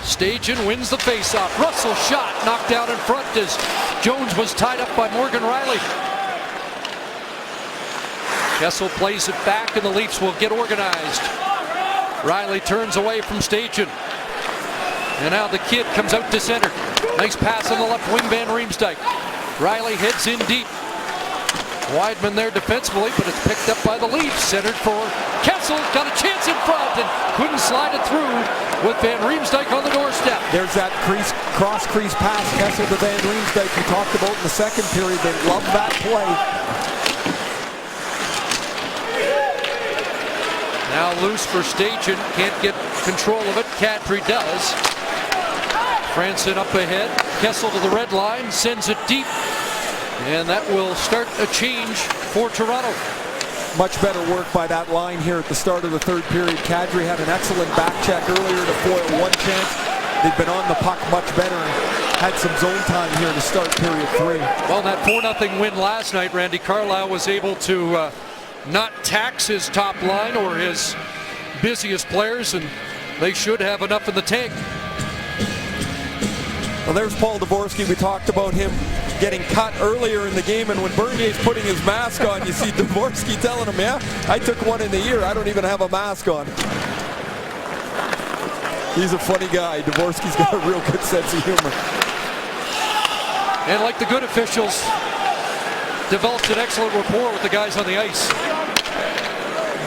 Stajan wins the faceoff. Russell shot knocked out in front as Jones was tied up by Morgan Riley. Kessel plays it back and the Leafs will get organized. Riley turns away from Stajan. And now the kid comes out to center. Nice pass on the left wing, Van Riemsdyk. Riley heads in deep. Weidman there defensively, but it's picked up by the Leafs. Centered for Kessel. Got a chance in front and couldn't slide it through with Van Riemsdyk on the doorstep. There's that cross crease pass, Kessel to Van Riemsdyk we talked about in the second period. They love that play. Now loose for Stajan. Can't get control of it. Kadri does. Franson up ahead. Kessel to the red line. Sends it deep. And that will start a change for Toronto. Much better work by that line here at the start of the third period. Kadri had an excellent back check earlier to foil one chance. They've been on the puck much better and had some zone time here to start period 3. Well, that 4-0 win last night, Randy Carlyle was able to not tax his top line or his busiest players, and they should have enough in the tank. Well, there's Paul Dvorsky. We talked about him getting cut earlier in the game, and when Bernier's putting his mask on, you see Dvorsky telling him, yeah, I took one in the ear. I don't even have a mask on. He's a funny guy. Dvorsky's got a real good sense of humor. And like the good officials, developed an excellent rapport with the guys on the ice.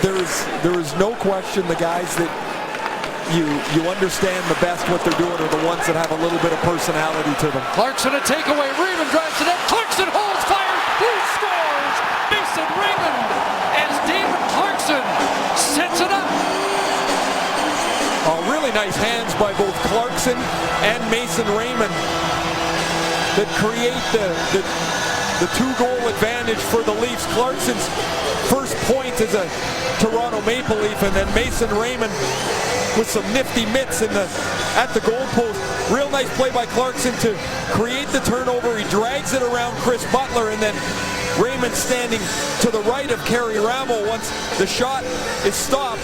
There is no question the guys that you understand the best what they're doing are the ones that have a little bit of personality to them. Clarkson a takeaway. Raymond drives to net. Clarkson holds fire. Who scores? Mason Raymond as David Clarkson sets it up. Really nice hands by both Clarkson and Mason Raymond that create the 2-goal advantage for the Leafs. Clarkson's first point is a Toronto Maple Leaf, and then Mason Raymond with some nifty mitts at the goal post. Real nice play by Clarkson to create the turnover. He drags it around Chris Butler, and then Raymond standing to the right of Kerry Ramo. Once the shot is stopped,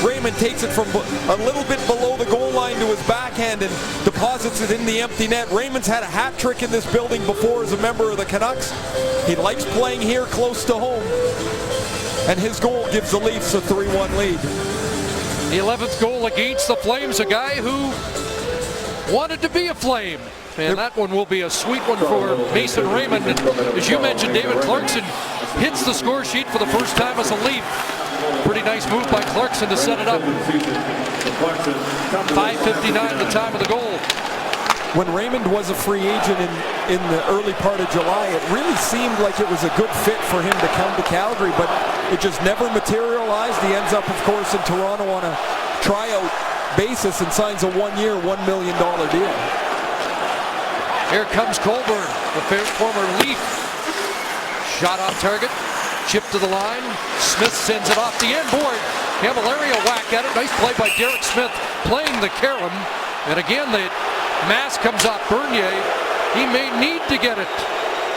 Raymond takes it from a little bit below the goal line to his backhand and deposits it in the empty net. Raymond's had a hat trick in this building before as a member of the Canucks. He likes playing here close to home, and his goal gives the Leafs a 3-1 lead. The 11th goal against the Flames, a guy who wanted to be a Flame. And that one will be a sweet one for Mason Raymond. And as you mentioned, David Clarkson hits the score sheet for the first time as a Leaf. Pretty nice move by Clarkson to set it up. 5:59 the time of the goal. When Raymond was a free agent in the early part of July, it really seemed like it was a good fit for him to come to Calgary, but it just never materialized. He ends up, of course, in Toronto on a tryout basis and signs a 1-year, $1 million deal. Here comes Colburn, the former Leaf. Shot off target, chip to the line. Smith sends it off the end board. Camilleri a whack at it. Nice play by Derek Smith playing the carom. And again, the mask comes off Bernier. He may need to get it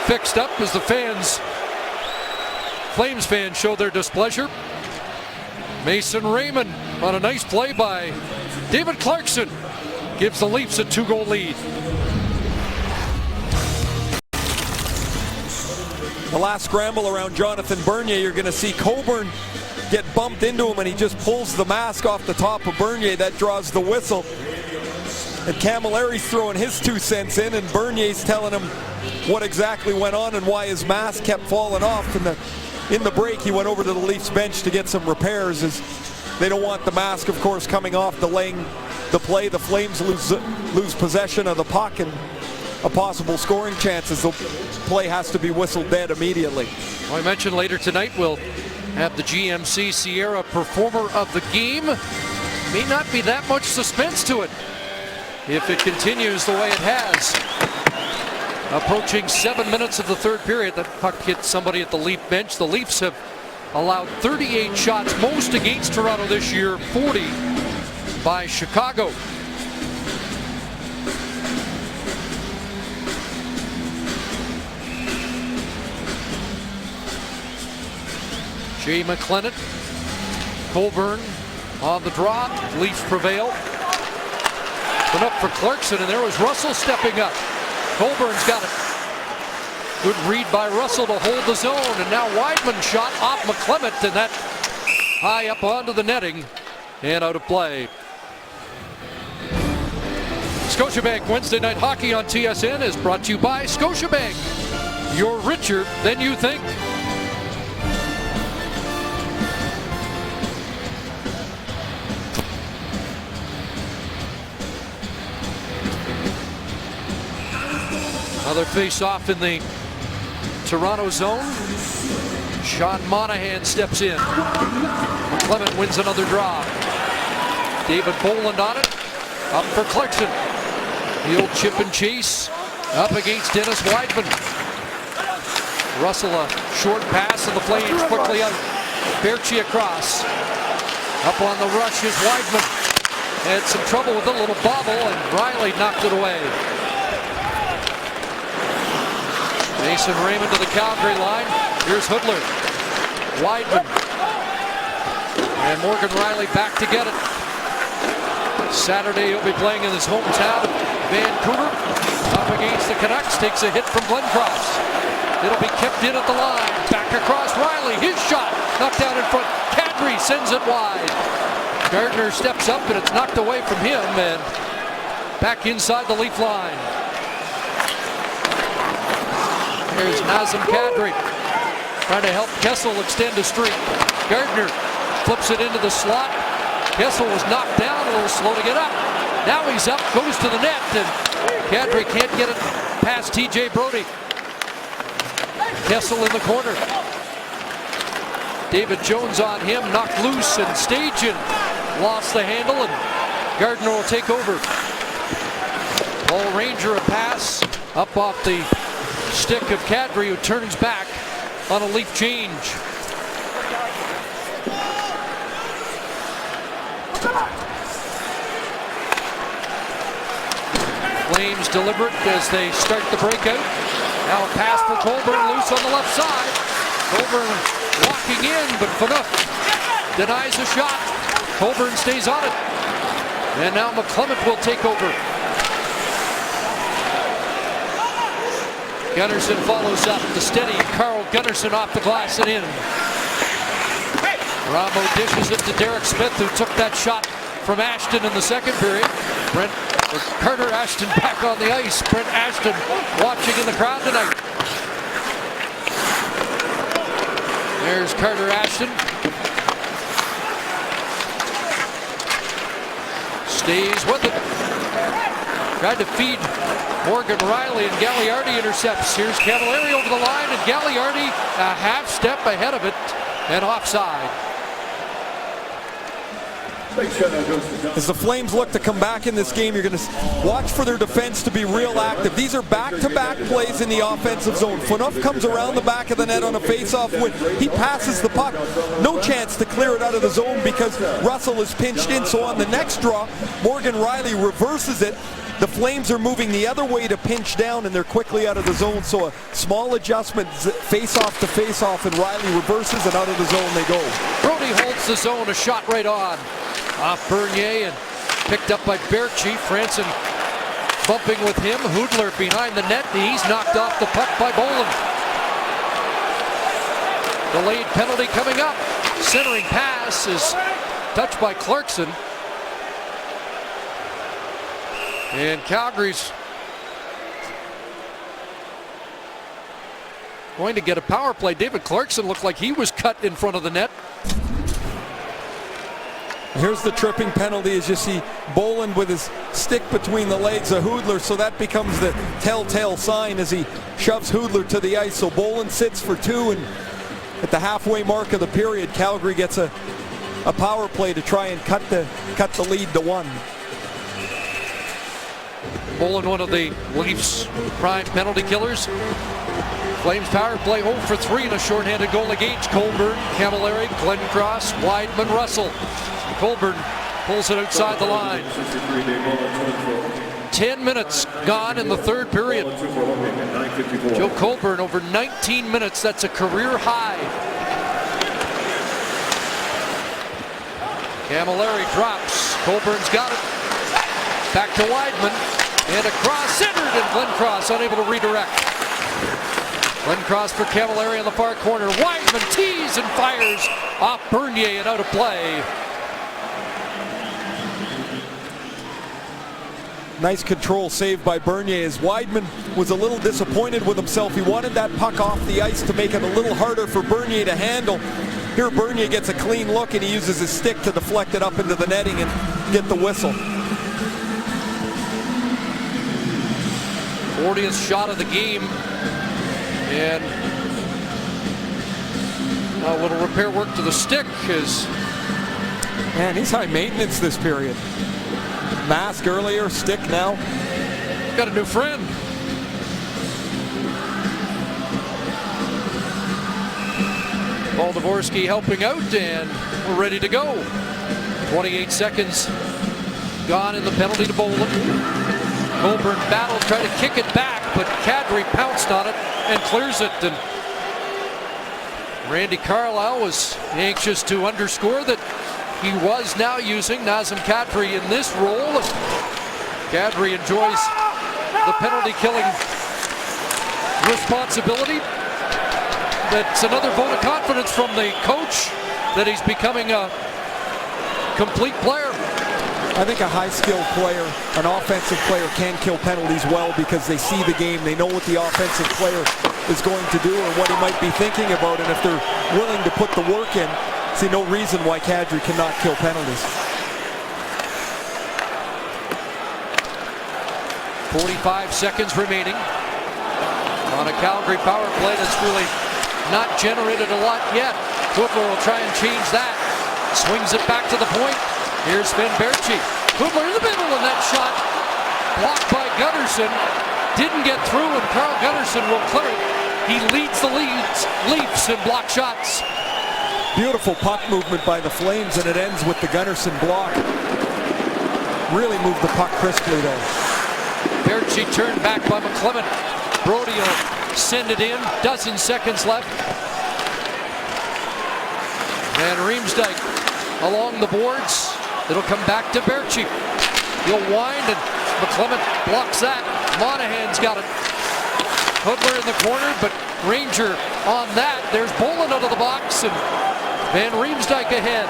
fixed up as the Flames fans show their displeasure. Mason Raymond on a nice play by David Clarkson gives the Leafs a 2-goal lead. The last scramble around Jonathan Bernier, you're going to see Coburn get bumped into him, and he just pulls the mask off the top of Bernier. That draws the whistle. And Camilleri's throwing his 2 cents in, and Bernier's telling him what exactly went on and why his mask kept falling off. In the break, he went over to the Leafs bench to get some repairs, as they don't want the mask, of course, coming off, delaying the play. The Flames lose possession of the puck, and a possible scoring chance as the play has to be whistled dead immediately. Well, I mentioned later tonight we'll have the GMC Sierra Performer of the Game. May not be that much suspense to it if it continues the way it has. Approaching 7 minutes of the third period. That puck hit somebody at the Leaf bench. The Leafs have allowed 38 shots, most against Toronto this year, 40 by Chicago. Jay McLennan, Colburn on the draw. Leafs prevail. Went up for Clarkson, and there was Russell stepping up. Colburn's got it. Good read by Russell to hold the zone, and now Weidman shot off McClement, and that high up onto the netting and out of play. Scotiabank Wednesday Night Hockey on TSN is brought to you by Scotiabank. You're richer than you think. Another face-off in the Toronto zone. Sean Monahan steps in. McClement wins another draw. David Boland on it. Up for Clarkson. The old chip and chase. Up against Dennis Weidman. Russell a short pass and the Flames quickly out. Berchi across. Up on the rush is Weidman. Had some trouble with a little bobble, and Riley knocked it away. Mason Raymond to the Calgary line. Here's Hudler. Weidman. And Morgan Riley back to get it. Saturday he'll be playing in his hometown of Vancouver. Up against the Canucks. Takes a hit from Glenncross. It'll be kept in at the line. Back across Riley. His shot. Knocked out in front. Kadri sends it wide. Gardner steps up and it's knocked away from him. And back inside the Leaf line. Here's Nazem Kadri trying to help Kessel extend a streak. Gardner flips it into the slot. Kessel was knocked down, a little slow to get up. Now he's up, goes to the net, and Kadri can't get it past TJ Brody. Kessel in the corner. David Jones on him, knocked loose, and Stajan lost the handle, and Gardner will take over. Paul Ranger a pass up off the stick of Kadri, who turns back on a Leaf change. Flames deliberate as they start the breakout. Now a pass for Colburn, loose on the left side. Colburn walking in, but Phaneuf denies the shot. Colburn stays on it. And now McClement will take over. Gunnarsson follows up. The steady Carl Gunnarsson off the glass and in. Ramo dishes it to Derek Smith, who took that shot from Ashton in the second period. Carter Ashton back on the ice. Brent Ashton watching in the crowd tonight. There's Carter Ashton. Stays with it. Tried to feed Morgan Riley, and Gagliardi intercepts. Here's Cavallari over the line, and Gagliardi a half step ahead of it and offside. As the Flames look to come back in this game, you're going to watch for their defense to be real active. These are back-to-back plays in the offensive zone. Phaneuf comes around the back of the net on a face-off win. He passes the puck. No chance to clear it out of the zone because Russell is pinched in. So on the next draw, Morgan Riley reverses it. The Flames are moving the other way to pinch down, and they're quickly out of the zone. So a small adjustment, face-off to face-off, and Riley reverses, and out of the zone they go. Brody holds the zone, a shot right on. Off Bernier and picked up by Berchi. Franson bumping with him. Hudler behind the net. He's knocked off the puck by Boland. Delayed penalty coming up. Centering pass is touched by Clarkson. And Calgary's going to get a power play. David Clarkson looked like he was cut in front of the net. Here's the tripping penalty as you see Boland with his stick between the legs of Hoodler, so that becomes the telltale sign as he shoves Hoodler to the ice. So Boland sits for 2, and at the halfway mark of the period, Calgary gets a power play to try and cut the lead to 1. Boland, one of the Leafs' prime penalty killers. Flames power play 0 for 3 in a shorthanded goal against Colburn, Camilleri, Glenncross, Wideman, Russell. Colburn pulls it outside the line. 10 minutes gone in the third period. Joe Colburn over 19 minutes. That's a career high. Camilleri drops. Colburn's got it. Back to Wideman. And across, centered, and Glenncross unable to redirect. Glenncross for Camilleri in the far corner. Wideman tees and fires off Bernier and out of play. Nice control save by Bernier as Wideman was a little disappointed with himself. He wanted that puck off the ice to make it a little harder for Bernier to handle. Here Bernier gets a clean look and he uses his stick to deflect it up into the netting and get the whistle. 40th shot of the game. And a little repair work to the stick is. Man, he's high maintenance this period. Mask earlier, stick now. Got a new friend. Paul Dvorsky helping out, and we're ready to go. 28 seconds gone in the penalty to Boland. Colburn battled, tried to kick it back, but Kadri pounced on it and clears it. And Randy Carlyle was anxious to underscore that he was now using Nazem Kadri in this role. Kadri enjoys the penalty-killing responsibility. That's another vote of confidence from the coach that he's becoming a complete player. I think a high-skilled player, an offensive player, can kill penalties well because they see the game. They know what the offensive player is going to do or what he might be thinking about. And if they're willing to put the work in, see no reason why Kadri cannot kill penalties. 45 seconds remaining on a Calgary power play that's really not generated a lot yet. Hoodler will try and change that. Swings it back to the point. Here's Sven Berchi. Hoodler in the middle of that shot. Blocked by Gunnarsson. Didn't get through, and Carl Gunnarsson will clear it. He leads the Leafs in block shots. Beautiful puck movement by the Flames, and it ends with the Gunnarsson block. Really moved the puck crisply though. Berchi turned back by McClement. Brody will send it in. Dozen seconds left. And Riemsdyk along the boards. It'll come back to Berchi. He'll wind, and McClement blocks that. Monahan's got it. Hoodler in the corner, but Ranger on that. There's Boland out of the box, and Van Riemsdyk ahead.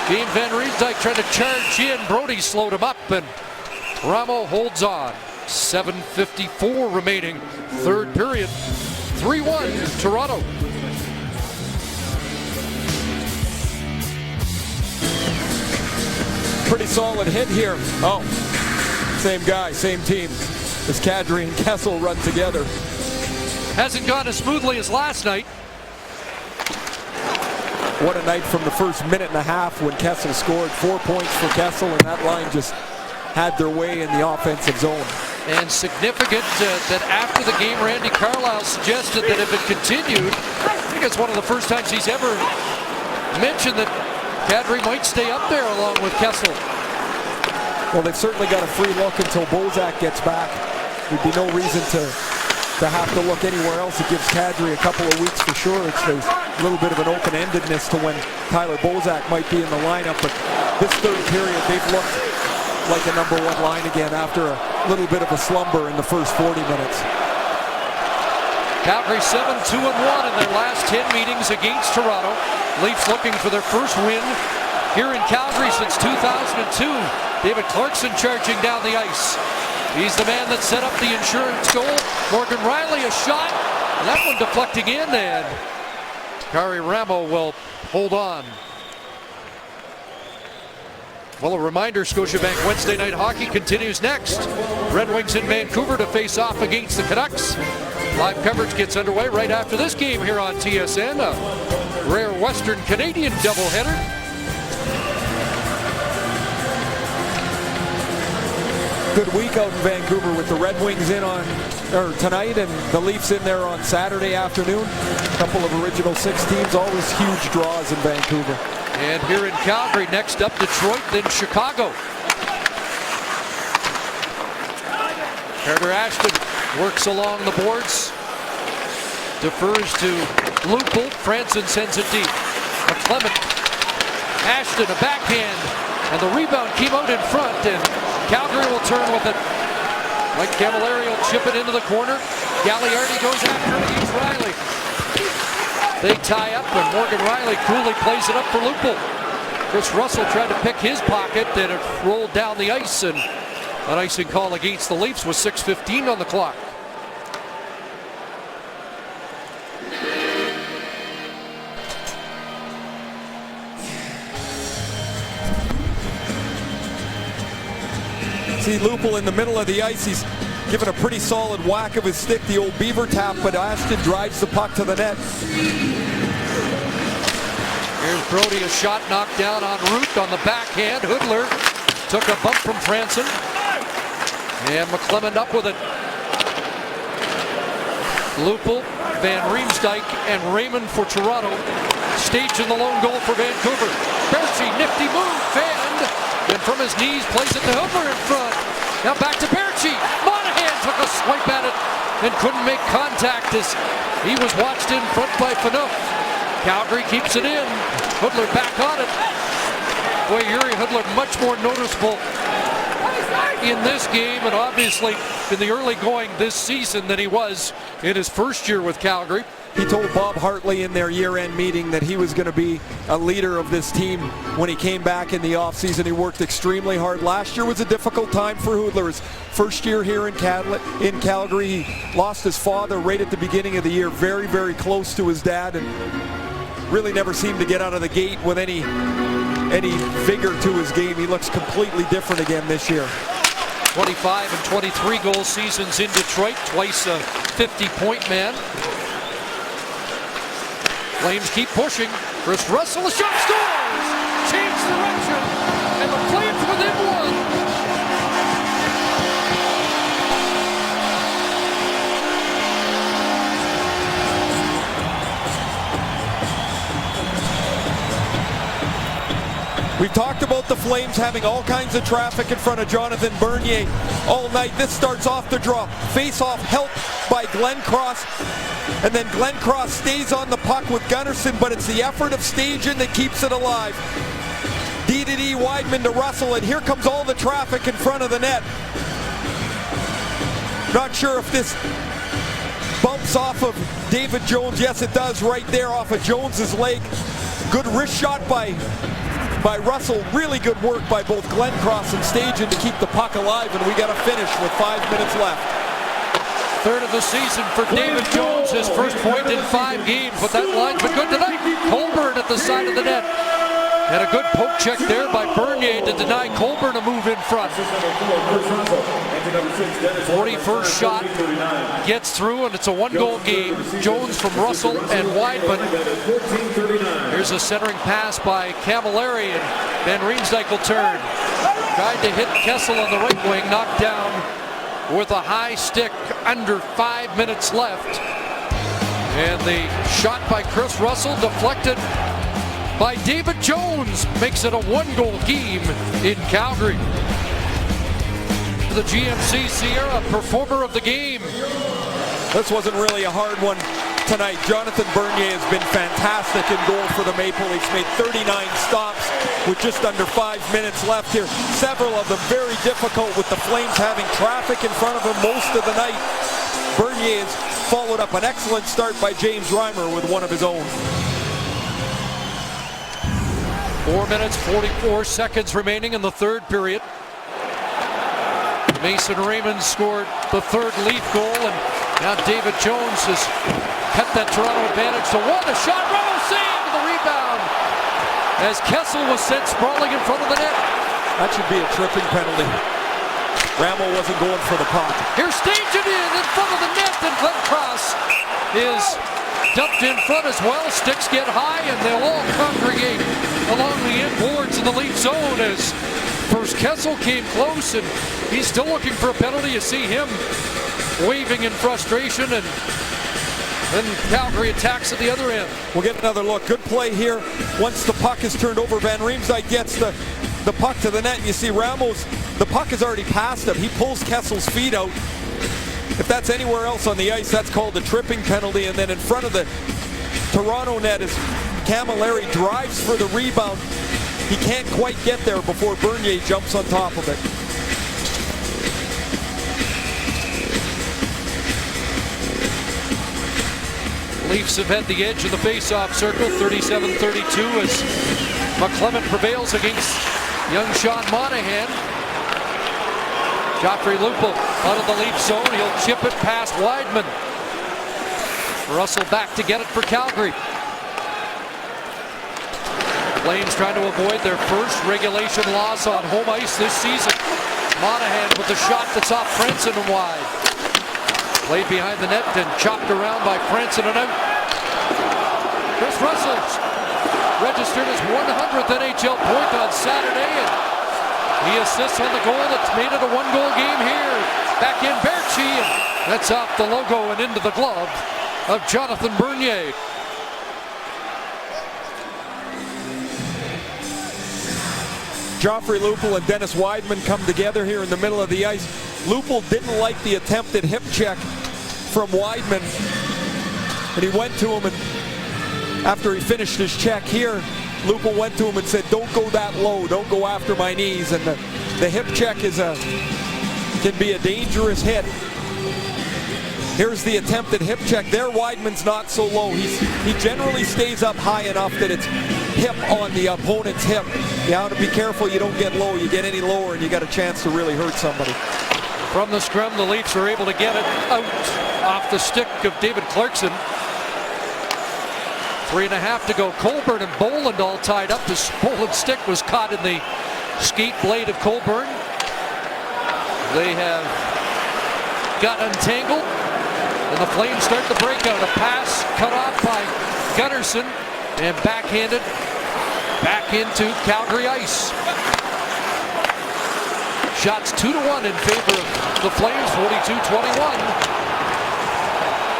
James Van Riemsdyk trying to charge in. Brody slowed him up, and Ramo holds on. 7:54 remaining, third period. 3-1 Toronto. Pretty solid hit here. Oh, same guy, same team. As Kadri and Kessel run together. Hasn't gone as smoothly as last night. What a night from the first minute and a half when Kessel scored. 4 points for Kessel, and that line just had their way in the offensive zone. And significant that after the game, Randy Carlyle suggested that if it continued, I think it's one of the first times he's ever mentioned that Kadri might stay up there along with Kessel. Well, they've certainly got a free look until Bozak gets back. There'd be no reason to have to look anywhere else. It gives Kadri a couple of weeks for sure. There's a little bit of an open-endedness to when Tyler Bozak might be in the lineup, but this third period, they've looked like a number one line again after a little bit of a slumber in the first 40 minutes. Calgary 7-2-1 in their last 10 meetings against Toronto. Leafs looking for their first win here in Calgary since 2002. David Clarkson charging down the ice. He's the man that set up the insurance goal. Morgan Riley a shot, and that one deflecting in, and Kari Ramo will hold on. Well, a reminder, Scotiabank Wednesday Night Hockey continues next. Red Wings in Vancouver to face off against the Canucks. Live coverage gets underway right after this game here on TSN. A rare Western Canadian doubleheader. Good week out in Vancouver with the Red Wings in on tonight and the Leafs in there on Saturday afternoon. A couple of original six teams, always huge draws in Vancouver. And here in Calgary, next up Detroit, then Chicago. Carter Ashton works along the boards, defers to Lupul. Franson sends it deep. McClement, Ashton, a backhand, and the rebound came out in front, and Calgary will turn with it. Mike Camilleri will chip it into the corner. Gagliardi goes after it against Riley. They tie up, and Morgan Riley coolly plays it up for Lupul. Chris Russell tried to pick his pocket, and it rolled down the ice, and an icing call against the Leafs with 6:15 on the clock. See Lupul in the middle of the ice. He's given a pretty solid whack of his stick, the old beaver tap, but Ashton drives the puck to the net. Here's Brody, a shot knocked down en route on the backhand. Hoodler took a bump from Franson. And McClement up with it. Lupul, Van Riemsdyk, and Raymond for Toronto. Staging the lone goal for Vancouver. Berchi, nifty move, fanned. And from his knees, plays it to Hoodler in front. Now back to Berchi. Monahan took a swipe at it and couldn't make contact as he was watched in front by Phaneuf. Calgary keeps it in. Hoodler back on it. Boy, Jiri Hoodler much more noticeable in this game, and obviously in the early going this season than he was in his first year with Calgary. He told Bob Hartley in their year-end meeting that he was going to be a leader of this team when he came back in the offseason. He worked extremely hard. Last year was a difficult time for Hoodler. His first year here in Calgary, he lost his father right at the beginning of the year, very, very close to his dad, and really never seemed to get out of the gate with any vigor to his game. He looks completely different again this year. 25 and 23 goal seasons in Detroit, twice a 50-point man. Flames keep pushing. Chris Russell, a shot, scores! Change direction, and the Flames within one. We've talked about the Flames having all kinds of traffic in front of Jonathan Bernier all night. This starts off the draw. Face-off helped by Glenn Cross. And then Glenn Cross stays on the puck with Gunnarsson, but it's the effort of Stajan that keeps it alive. D-to-D, Wideman to Russell, and here comes all the traffic in front of the net. Not sure if this bumps off of David Jones. Yes, it does, right there off of Jones's leg. Good wrist shot by Russell. Really good work by both Glenn Cross and Stajan to keep the puck alive, and we got a finish with 5 minutes left. Third of the season for David Jones, his first point in 5 games, but that line's been good tonight. Colburn at the side of the net. And a good poke check there by Bernier to deny Colburn a move in front. 41st shot gets through, and it's a one-goal game. Jones from Russell and Wideman. Here's a centering pass by Camilleri, and Van Riemsdyk will turn. Tried to hit Kessel on the right wing, knocked down with a high stick, under 5 minutes left. And the shot by Chris Russell deflected by David Jones makes it a one-goal game in Calgary. The GMC Sierra Performer of the Game. This wasn't really a hard one tonight. Jonathan Bernier has been fantastic in goal for the Maple Leafs. Made 39 stops with just under 5 minutes left here. Several of them very difficult with the Flames having traffic in front of them most of the night. Bernier has followed up an excellent start by James Reimer with one of his own. 4 minutes, 44 seconds remaining in the third period. Mason Raymond scored the third Leaf goal, and now David Jones has cut that Toronto advantage to one. A shot, Rowe save, the rebound as Kessel was sent sprawling in front of the net. That should be a tripping penalty. Ramo wasn't going for the puck. Here's staging in front of the net, and Glenn Cross is dumped in front as well. Sticks get high, and they'll all congregate along the end boards in the Leaf zone as first Kessel came close, and he's still looking for a penalty. You see him waving in frustration, and then Calgary attacks at the other end. We'll get another look. Good play here. Once the puck is turned over, Van Riemsdyk gets the puck to the net. And you see Ramos, the puck is already past him. He pulls Kessel's feet out. If that's anywhere else on the ice, that's called a tripping penalty. And then in front of the Toronto net is Camilleri drives for the rebound. He can't quite get there before Bernier jumps on top of it. Leafs have had the edge of the face-off circle, 37-32, as McClement prevails against young Sean Monahan. Joffrey Lupul out of the Leaf zone. He'll chip it past Weidman. Russell back to get it for Calgary. Flames trying to avoid their first regulation loss on home ice this season. Monahan with the shot that's off Franson and wide. Played behind the net and chopped around by Franson and out. Chris Russell's registered his 100th NHL point on Saturday, and he assists on the goal that's made it a one-goal game here. Back in Berchi, and that's off the logo and into the glove of Jonathan Bernier. Joffrey Lupul and Dennis Weidman come together here in the middle of the ice. Lupul didn't like the attempted hip check from Weidman, and he went to him, and after he finished his check here, Lupul went to him and said, "Don't go that low, don't go after my knees." And the hip check can be a dangerous hit. Here's the attempted hip check. There, Weidman's not so low. He generally stays up high enough that it's hip on the opponent's hip. You have to be careful you don't get low. You get any lower and you got a chance to really hurt somebody. From the scrum, the Leafs are able to get it out off the stick of David Clarkson. 3.5 to go. Colburn and Boland all tied up. This Boland's stick was caught in the skate blade of Colburn. They have got untangled, and the Flames start the breakout. A pass cut off by Gunnarsson and backhanded back into Calgary ice. Shots 2-1 in favor of the Flames, 42-21.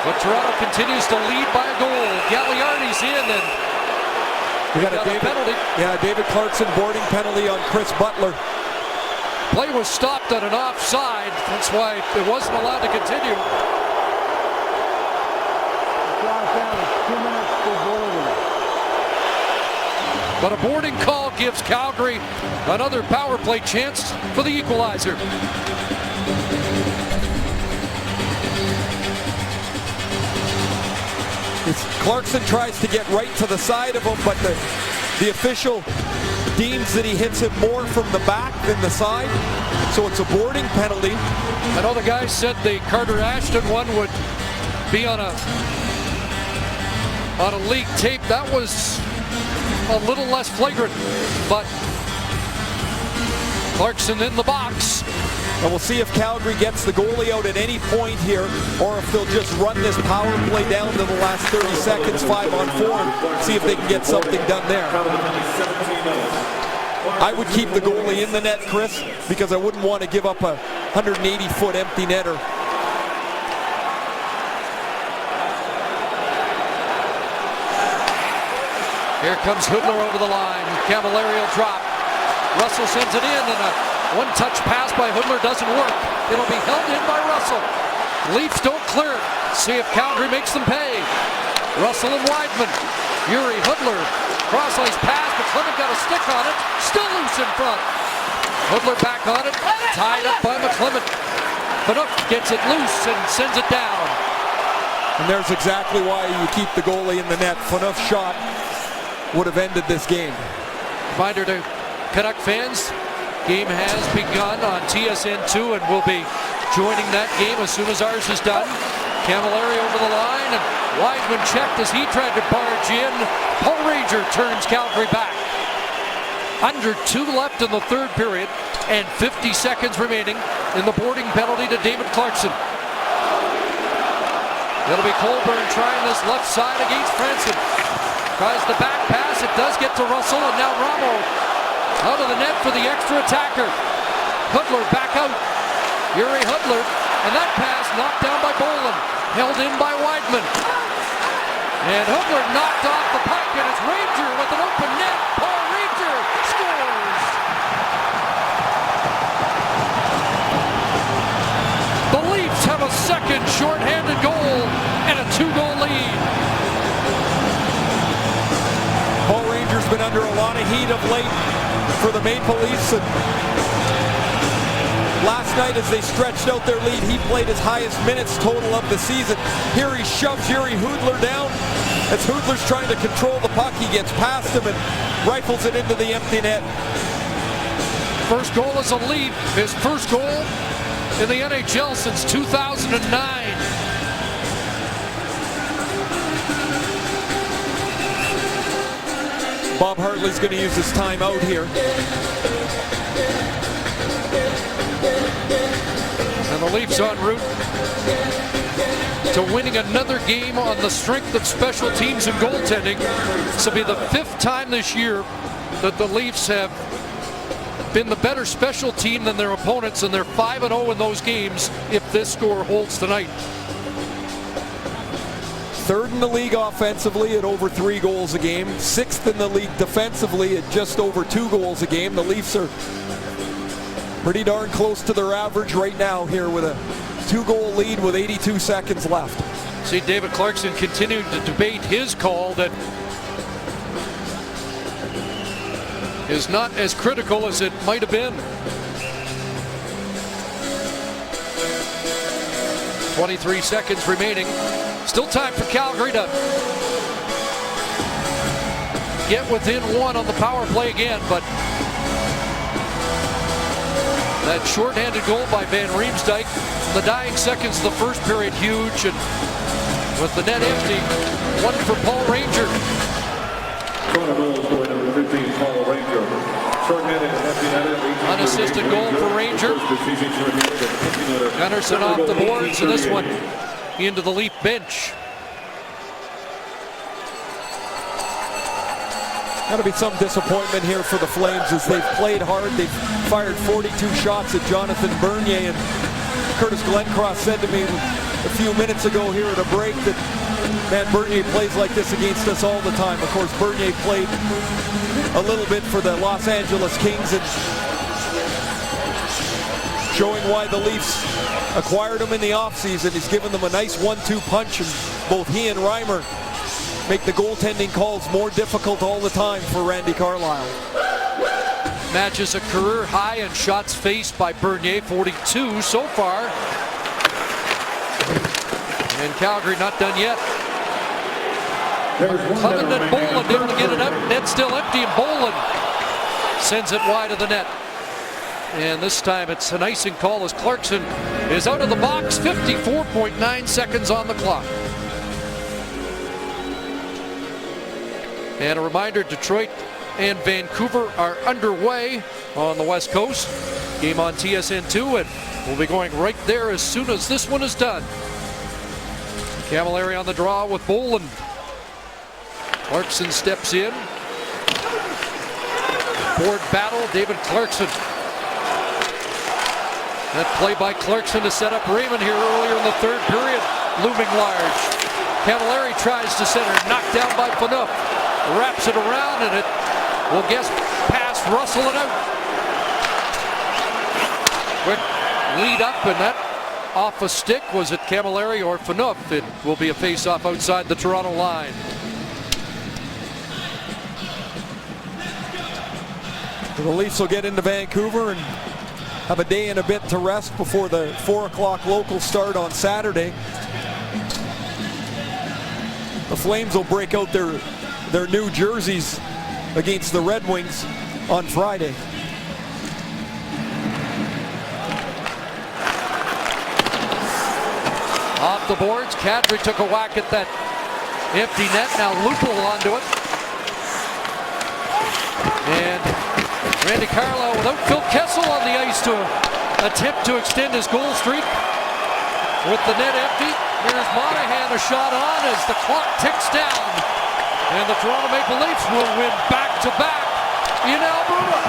But Toronto continues to lead by a goal. Gagliardi's in, and we got a penalty. Yeah, David Clarkson boarding penalty on Chris Butler. Play was stopped at an offside. That's why it wasn't allowed to continue. 2 minutes for boarding. But a boarding call gives Calgary another power play chance for the equalizer. Clarkson tries to get right to the side of him, but the official deems that he hits him more from the back than the side, so it's a boarding penalty. I know the guys said the Carter Ashton one would be on a league tape. That was a little less flagrant, but Clarkson in the box. And we'll see if Calgary gets the goalie out at any point here, or if they'll just run this power play down to the last 30 seconds, 5-on-4, and see if they can get something done there. I would keep the goalie in the net, Chris, because I wouldn't want to give up a 180-foot empty netter. Here comes Hudler over the line. Camilleri will drop. Russell sends it in, and a one-touch pass by Hudler doesn't work. It'll be held in by Russell. Leafs don't clear it. See if Calgary makes them pay. Russell and Weidman. Yuri Hudler. Cross-ice pass. McClement got a stick on it. Still loose in front. Hudler back on it. Tied up by McClement. Phaneuf gets it loose and sends it down. And there's exactly why you keep the goalie in the net. Phaneuf's shot would have ended this game. Reminder to Canuck fans, game has begun on TSN2, and we'll be joining that game as soon as ours is done. Camilleri over the line, and Weidman checked as he tried to barge in. Paul Ranger turns Calgary back. Under 2 left in the third period and 50 seconds remaining in the boarding penalty to David Clarkson. It'll be Colburn trying this left side against Franson. Tries the back pass. It does get to Russell, and now Ramo out of the net for the extra attacker. Hudler back out. Yuri Hudler, and that pass knocked down by Bolin. Held in by Weidman. And Hudler knocked off the puck, and it's Ranger with an open net. Paul Ranger scores! The Leafs have a second shorthanded goal and a 2-goal lead. Paul Ranger's been under a lot of heat of late for the Maple Leafs, and last night as they stretched out their lead, he played his highest minutes total of the season. Here he shoves Yuri Hudler down. As Hudler's trying to control the puck, he gets past him and rifles it into the empty net. First goal as a Leaf, his first goal in the NHL since 2009. Bob Hartley's going to use his timeout here. And the Leafs en route to winning another game on the strength of special teams and goaltending. This will be the 5th time this year that the Leafs have been the better special team than their opponents, and they're 5-0 in those games if this score holds tonight. 3rd in the league offensively at over 3 goals a game. 6th in the league defensively at just over 2 goals a game. The Leafs are pretty darn close to their average right now here with a 2-goal lead with 82 seconds left. See David Clarkson continuing to debate his call that is not as critical as it might have been. 23 seconds remaining. Still time for Calgary to get within 1 on the power play again, but that shorthanded goal by Van Riemsdyk, the dying seconds of the first period, huge, and with the net empty, 1 for Paul Ranger. Unassisted goal for Ranger. Gunnarsson off the boards, and this one into the Leaf bench. Got to be some disappointment here for the Flames as they've played hard. They've fired 42 shots at Jonathan Bernier, and Curtis Glencross said to me a few minutes ago here at a break that, man, Bernier plays like this against us all the time. Of course, Bernier played a little bit for the Los Angeles Kings, and showing why the Leafs acquired him in the offseason. He's given them a nice 1-2 punch, and both he and Reimer make the goaltending calls more difficult all the time for Randy Carlyle. Matches a career high in shots faced by Bernier, 42 so far. And Calgary not done yet. Cleveland Bolin able to get it up. Net still empty, and Bolin sends it wide of the net. And this time it's an icing call as Clarkson is out of the box. 54.9 seconds on the clock. And a reminder, Detroit and Vancouver are underway on the West Coast. Game on TSN2, and we'll be going right there as soon as this one is done. Camilleri on the draw with Bolin. Clarkson steps in. Board battle, David Clarkson. That play by Clarkson to set up Raymond here earlier in the third period. Looming large. Camilleri tries to center, knocked down by Phaneuf. Wraps it around, and it will get past Russell and out. Quick lead up, and that off a stick. Was it Camilleri or Phaneuf? It will be a face-off outside the Toronto line. The Leafs will get into Vancouver and have a day and a bit to rest before the 4 o'clock local start on Saturday. The Flames will break out their new jerseys against the Red Wings on Friday. Off the boards, Kadri took a whack at that empty net. Now Lupul onto it. And Randy Carlyle without Phil Kessel on the ice to attempt to extend his goal streak. With the net empty, here's Monahan, a shot on as the clock ticks down. And the Toronto Maple Leafs will win back-to-back in Alberta.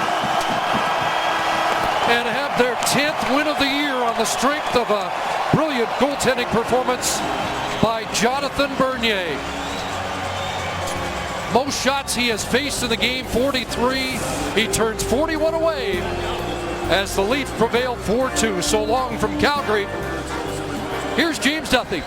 And have their 10th win of the year on the strength of a brilliant goaltending performance by Jonathan Bernier. Most shots he has faced in the game, 43. He turns 41 away as the Leafs prevail 4-2. So long from Calgary. Here's James Duthie.